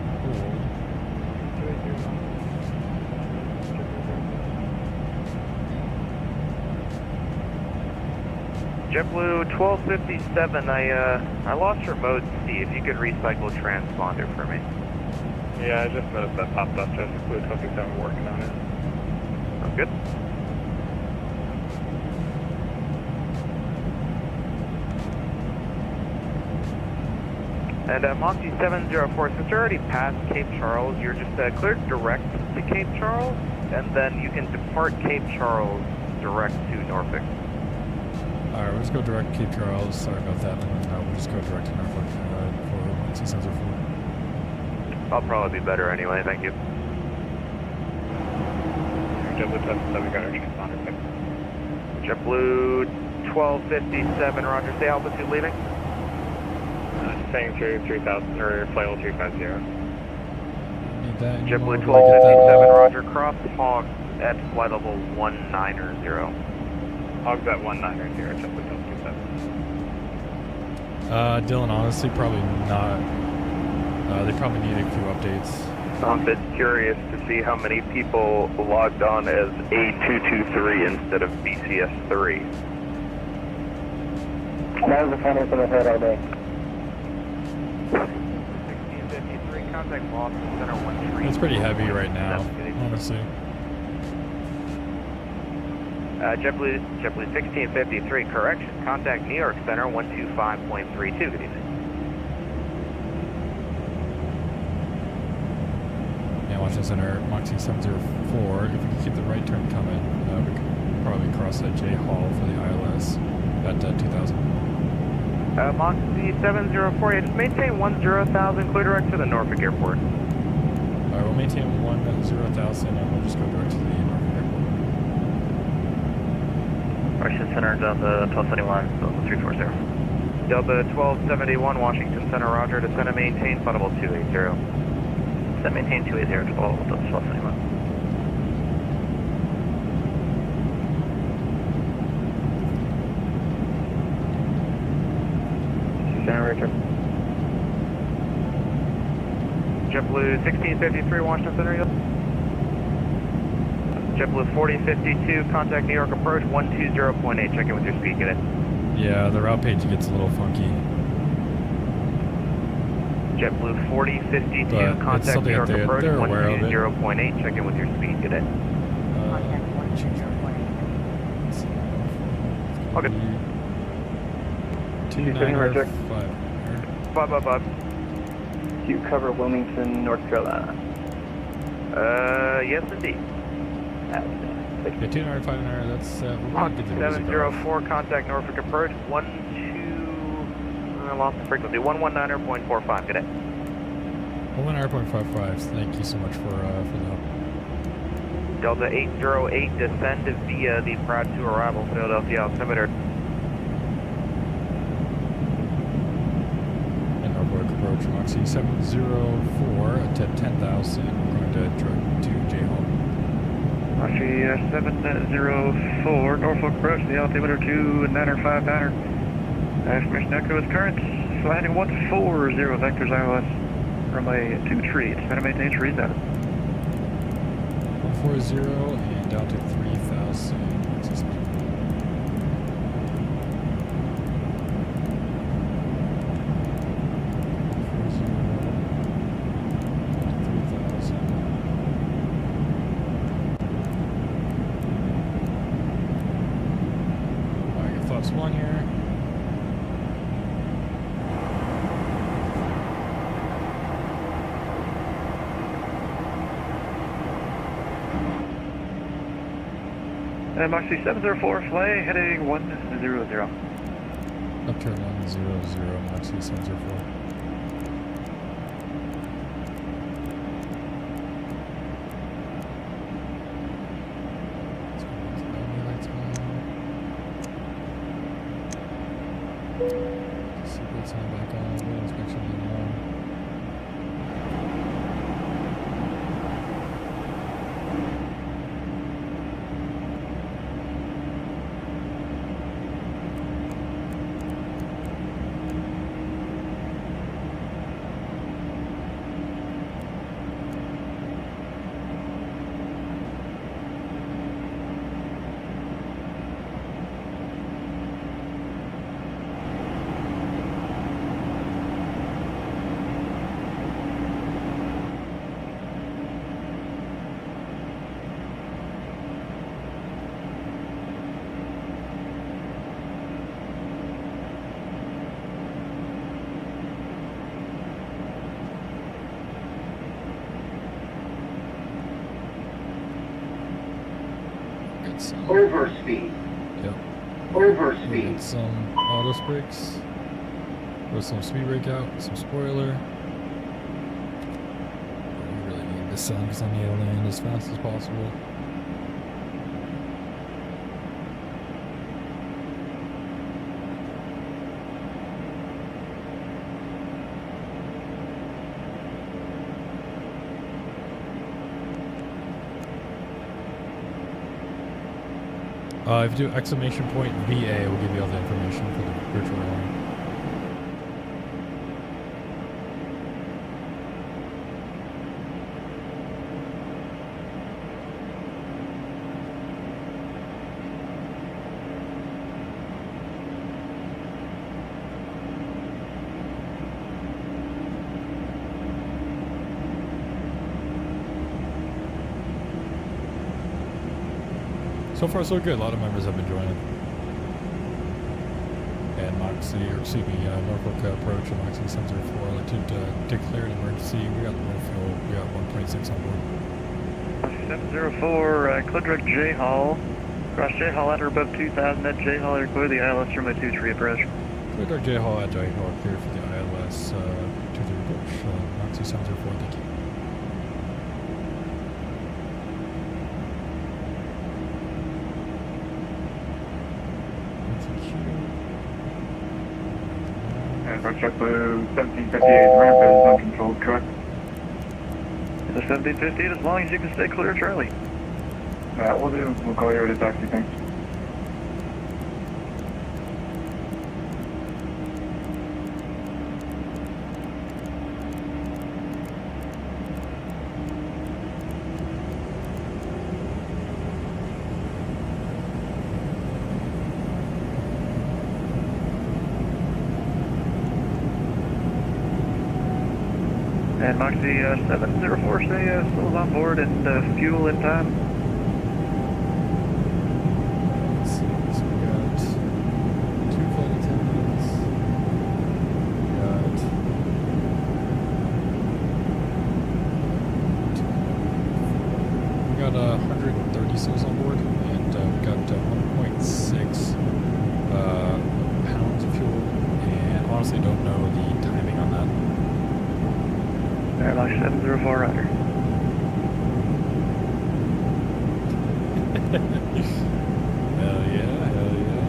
JetBlue 1257, I lost your mode C. If you could recycle transponder for me. Yeah, I just noticed that popped up. Just Blue 27 working on it. Sounds good. And Moxie 704, since you're already past Cape Charles, you're just cleared direct to Cape Charles, and then you can depart Cape Charles direct to Norfolk. Alright, we'll just go direct to Cape Charles. Sorry about that. And then we'll just go direct to Norfolk for Moxie Sensor 4. I'll probably be better anyway, thank you. JetBlue 27 got our transponder. JetBlue 1257, roger, stay altitude leaving. Staying through 3000, or flight level 350. JetBlue 1257, roger, cross hogs at flight level 190. Hogs at 190, JetBlue 1227. Dylan, honestly, probably not. They probably need a few updates. I'm a bit curious to see how many people logged on as A223 instead of BCS3. That was the funnest I've heard all day. 1653, contact Boston Center 13. It's pretty heavy right now, honestly. JetBlue 1653, correction, contact New York Center 125.32, good evening. Washington Center, Moxie 704. If we can keep the right turn coming, we could probably cross at J Hall for the ILS at 2000. Moxie 704, yeah, just maintain 10,000, clear direct to the Norfolk Airport. Alright, we'll maintain 10,000 and we'll just go direct to the Norfolk Airport. Washington Center, Delta 1271, Delta 340. Delta 1271, Washington Center, roger, descend and maintain, flight level 280. Descend maintain 280, 12, Delta 1271. Center, Richard. JetBlue 1653, Washington Center, yield. JetBlue 4052, contact New York approach 120.8. Check in with your speed, get it. Yeah, the route page gets a little funky. JetBlue 4052, But contact New York approach they're aware of it. 120.8. Check in with your speed, get it. Contact 120.8. Okay. 2905. 555. Do you cover Wilmington, North Carolina? Yes indeed. Yeah, 2959, that's, we're going to get the music 704, contact Norfolk approach, I lost the frequency, 119.45, get it. 119.55, thank you so much for the help. Delta 808, descend via the Proud 2 arrival, Philadelphia altimeter. And Norfolk approach, Moxie 704 to 10,000, we're going to drug to J-Home. Moxie 704, Norfolk approach, the altimeter 2959er. Information echo is current, sliding 140 vectors ILS, runway 23, it's going to maintain trees out. 140 and down to 3,000. One here. And Moxie 704, fly heading 100. Upturn 100, Moxie 704. Seatbelts on back on, wheel inspection on. Overspeed. Yep. Overspeed. Some auto brakes. With some speed brake out, some spoiler. We really need this sun because I need to land as fast as possible. If you do exclamation point VA, it will give you all the information for the virtual airline. So far, so good. A lot of members have been joining. And Moxie, or excuse me, Norfolk approach and Moxie 704. Like to declare an emergency. We got low fuel. We got 1.6 on board. 704, clear direct J Hall. Cross J Hall at or above 2,000 at J Hall. Clear the ILS runway 23 approach. Clear direct J Hall at J Hall. Clear for the ILS 23 approach. Moxie 704. Thank you. JetBlue 1758, ramp is uncontrolled, correct? The 1758, as long as you can stay clear, Charlie. We'll do. We'll call you with a taxi, thanks. And Moxie 704, say still on board and fuel in time. Let's see, so we got 2 flight attendants. We got 130 souls on board, and we got 1.6 pounds of fuel, and honestly don't know the timing on that. Airlock 704, roger. Hell yeah, hell yeah.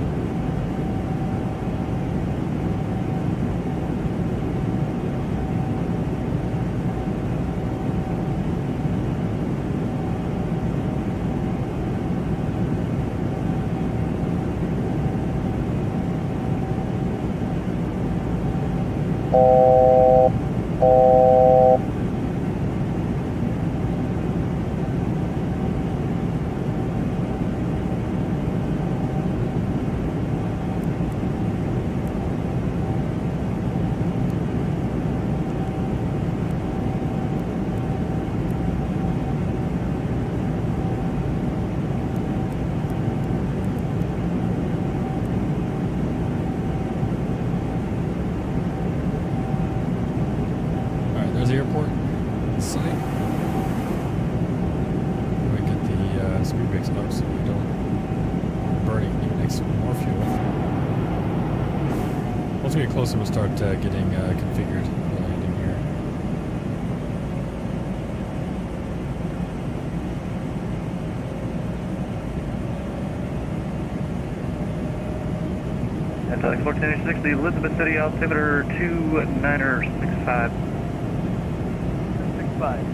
There's the airport in sight. We get the speed brakes up so we don't burning even next more fuel. Once we get closer, we'll start getting configured for landing here. At 1496, the Elizabeth City altimeter 2965. 65.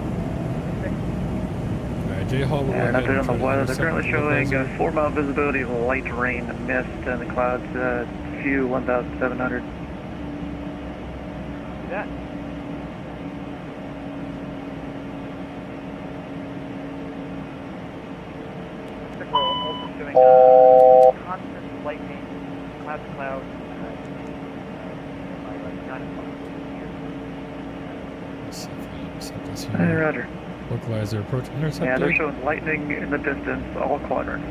Alright, J Hall will go And ahead update on the and weather, they're currently showing localizer. 4-mile visibility, light rain, mist, and the clouds, few 1,700. That. We're also showing constant lightning, cloud to cloud, by like 9 o'clock. Let's see if we set this Hey, here. roger. Localizer approach intercepted. Yeah, they're showing lightning in the distance, all quadrants.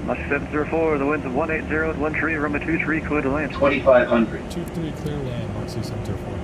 Much 704, the winds of 180, 1 tree, runway 23, clear to land. 2,500. 2-3 clear land, Moxie 704.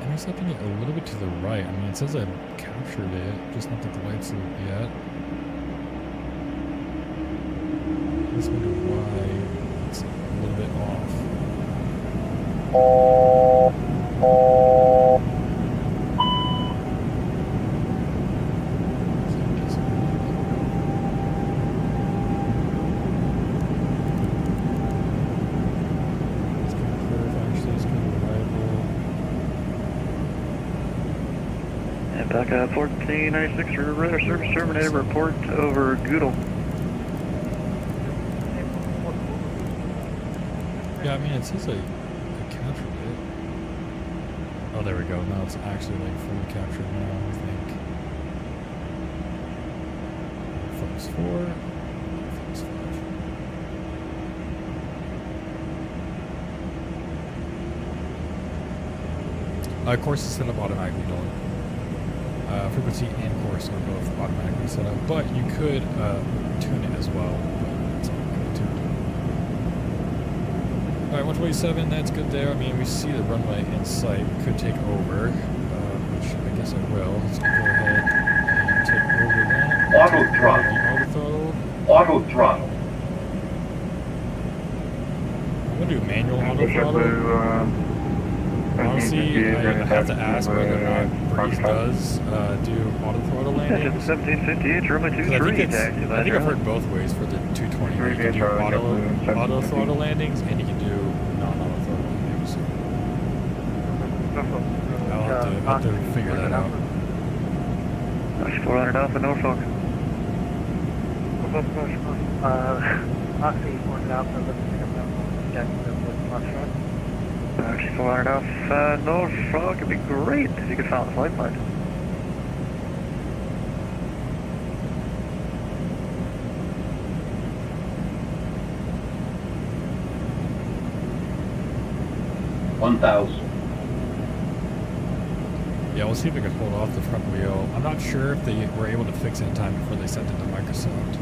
Intercepting it a little bit to the right. I mean, it says I captured it, just not that the light's lit yet. I just wonder why it's a little bit off. It's kind of curve, actually. It's kind of reliable. And back at 1496, radar service terminated, report over Goodle. Yeah, I mean, it says I captured it. Oh, there we go. Now it's actually like fully captured now, I think. Flex 4. Flex 5. Course is set up automatically, Dylan. Frequency and course are both automatically set up, but you could tune it as well. But it's automatically tuned. Alright, 127, that's good there. I mean, we see the runway in sight. We could take over, which I guess I will. So go ahead and take over that. Auto throttle. Auto throttle. Auto throttle. I'm gonna do manual auto throttle. Honestly, I have to ask whether or not Breeze does do auto throttle landings. 1758, runway I think I've heard both ways for the 220. You can do auto throttle landings and you can do non-auto throttle landings. I'll have to figure that out. 400 Alpha Norfolk. Oxy 400 Alpha, let's pick up that Jacksonville with Foxtrot. 400 Alpha Norfolk, it'd be great if you could follow the flight plan. Yeah, we'll see if we can hold off the front wheel. I'm not sure if they were able to fix it in time before they sent it to Microsoft.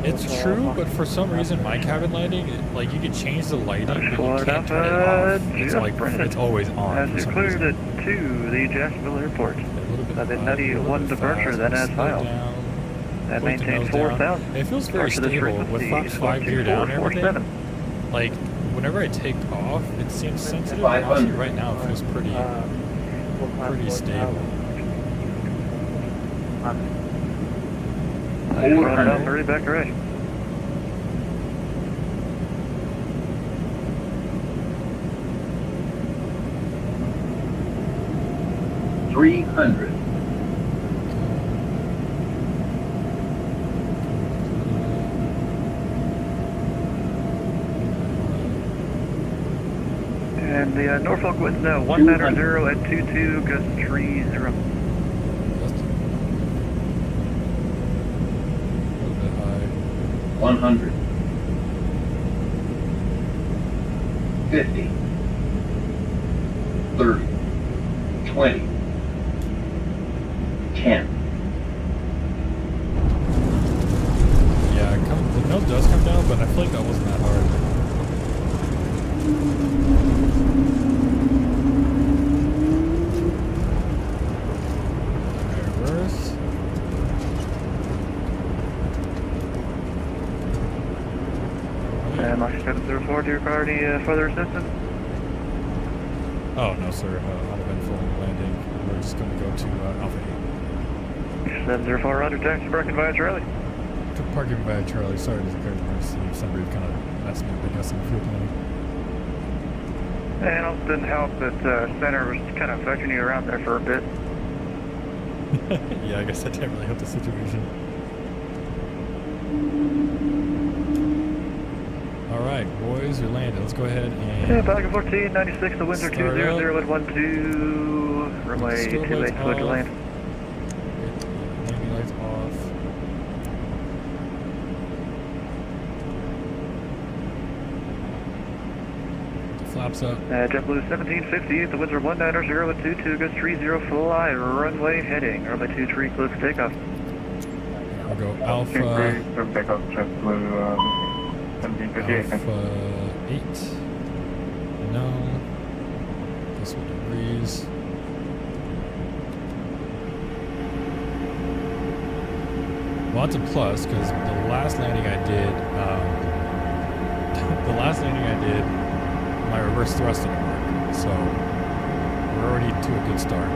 It's true, but for some reason, my cabin lighting, like you can change the lighting, but you can't turn it off. It's like it's always on. As you cleared it to the Jacksonville Airport, the 91 departure, then as filed. That maintains 4,000. It feels very stable with flaps 5 gear down and everything. Like whenever I take off, it seems sensitive. Honestly, right now it feels pretty stable. 430 back to ready. $300. And the Norfolk wind's now 190 at 22, gust 30. 100. 50. 30. 20. 10. Yeah, the nose does come down, but I feel like that wasn't that hard. Reverse. And Mach 704, do you require any further assistance? Oh, no, sir. Uneventful landing. We're just going to go to Alpha 8. 704, roger, taxi parking via Charlie. Parking via Charlie. Sorry, there's a car emergency. Somebody kind of messed me up, I guess, in the fuel planning. And it didn't help that center was kind of affecting you around there for a bit. Yeah, I guess that didn't really help the situation. Alright, boys, we landed. Let's go ahead and... Yeah, back at 1496, the winds are 200 at 12. Runway 28, clear to land. Landing lights off. The flaps up. JetBlue 1758, the winds are 190 at 22, gust 30, fly, runway heading. Runway 23, close to takeoff. I'll go Alpha... Takeoff, JetBlue, 1758. Alpha 8. No. This one degrees. Well, that's a plus because the last landing I did, my reverse thrust didn't work. So we're already to a good start.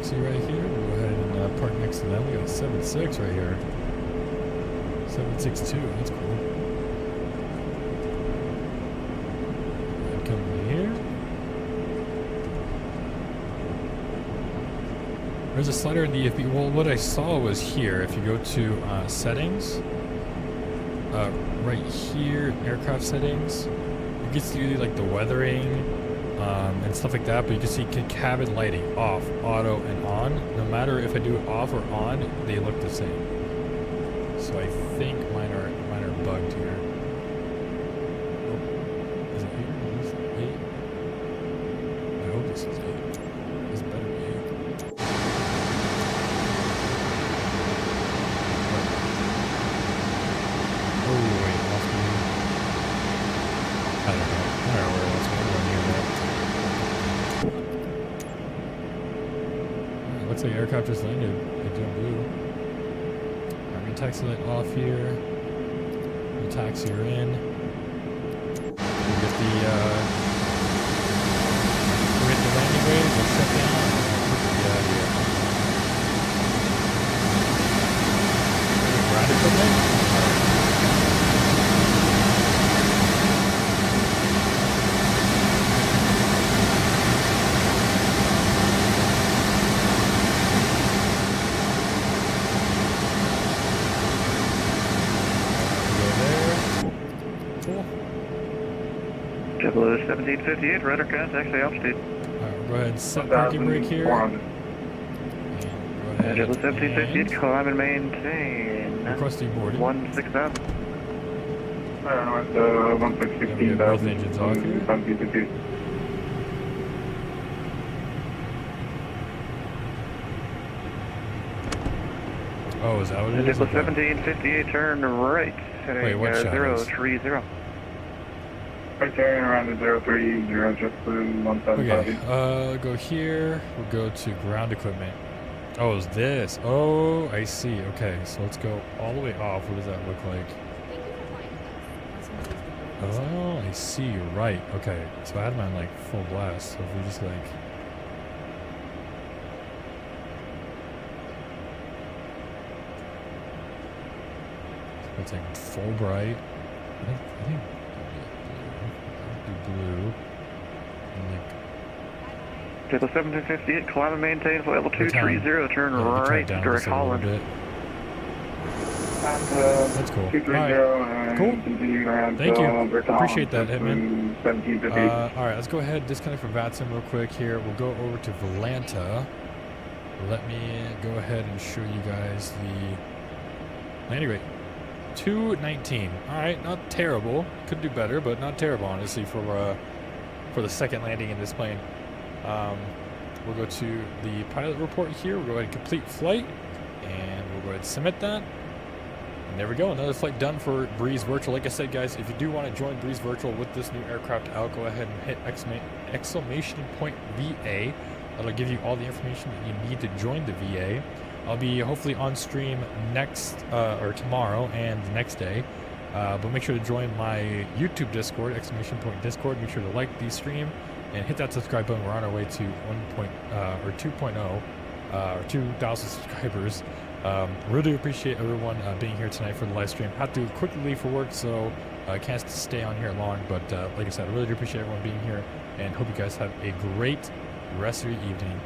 Right here, we'll go ahead and park next to them. We got a 7.6 right here. 7.62, that's cool. And come in here. There's a slider in the EFB. Well, what I saw was here. If you go to settings, right here, aircraft settings, it gets to do like the weathering, and stuff like that. But you can see cabin lighting off, auto, and on. No matter if I do it off or on, they look the same. So I think mine are bugged here. Oh, is it 8? Is it 8? I hope this is 8. This better be 8. Oh wait, must be. I don't know where it was. Looks like aircraft just landed. It jumped blue. I'm gonna taxi light off here. We'll taxi her in. We'll get the landing waves. We'll shut down. Get out of here. Ground equipment. JetBlue 1758, radar contact, say altitude. Alright, we'll go ahead and set parking brake here. JetBlue 1758, climb and maintain. Requesting boarding. 16,000. I don't know, it's 16,000. Both engines off here. Oh, is that what it is? JetBlue 1758, turn right. Heading wait, what shadows? 030. Okay, around the 030, JetBlue 175. Okay, go here. We'll go to ground equipment. Oh, it's this. Oh, I see. Okay, so let's go all the way off. What does that look like? Oh, I see. You're right. Okay, so I had mine like full blast. So if we just like. It's like full bright. I think blue. And like JetBlue 1758, climb and maintain for level 230, turn right, direct Holland. That's cool. Alright, cool. Thank you. Appreciate that, Hitman. Alright, let's go ahead and disconnect from VATSIM real quick here. We'll go over to Volanta. Let me go ahead and show you guys the landing rate. 219. Alright, not terrible. Could do better, but not terrible, honestly, for the second landing in this plane. We'll go to the pilot report here. We'll go ahead and complete flight, and we'll go ahead and submit that. And there we go, another flight done for Breeze Virtual. Like I said, guys, if you do want to join Breeze Virtual with this new aircraft out, go ahead and hit exclamation point VA. That'll give you all the information that you need to join the VA. I'll be hopefully on stream next or tomorrow and the next day. But make sure to join my YouTube Discord, exclamation point Discord. Make sure to like the stream and hit that subscribe button. We're on our way to 2.0 or 2,000 subscribers. Really appreciate everyone being here tonight for the live stream. Had to quickly leave for work, so I can't stay on here long. But like I said, I really do appreciate everyone being here, and hope you guys have a great rest of your evening.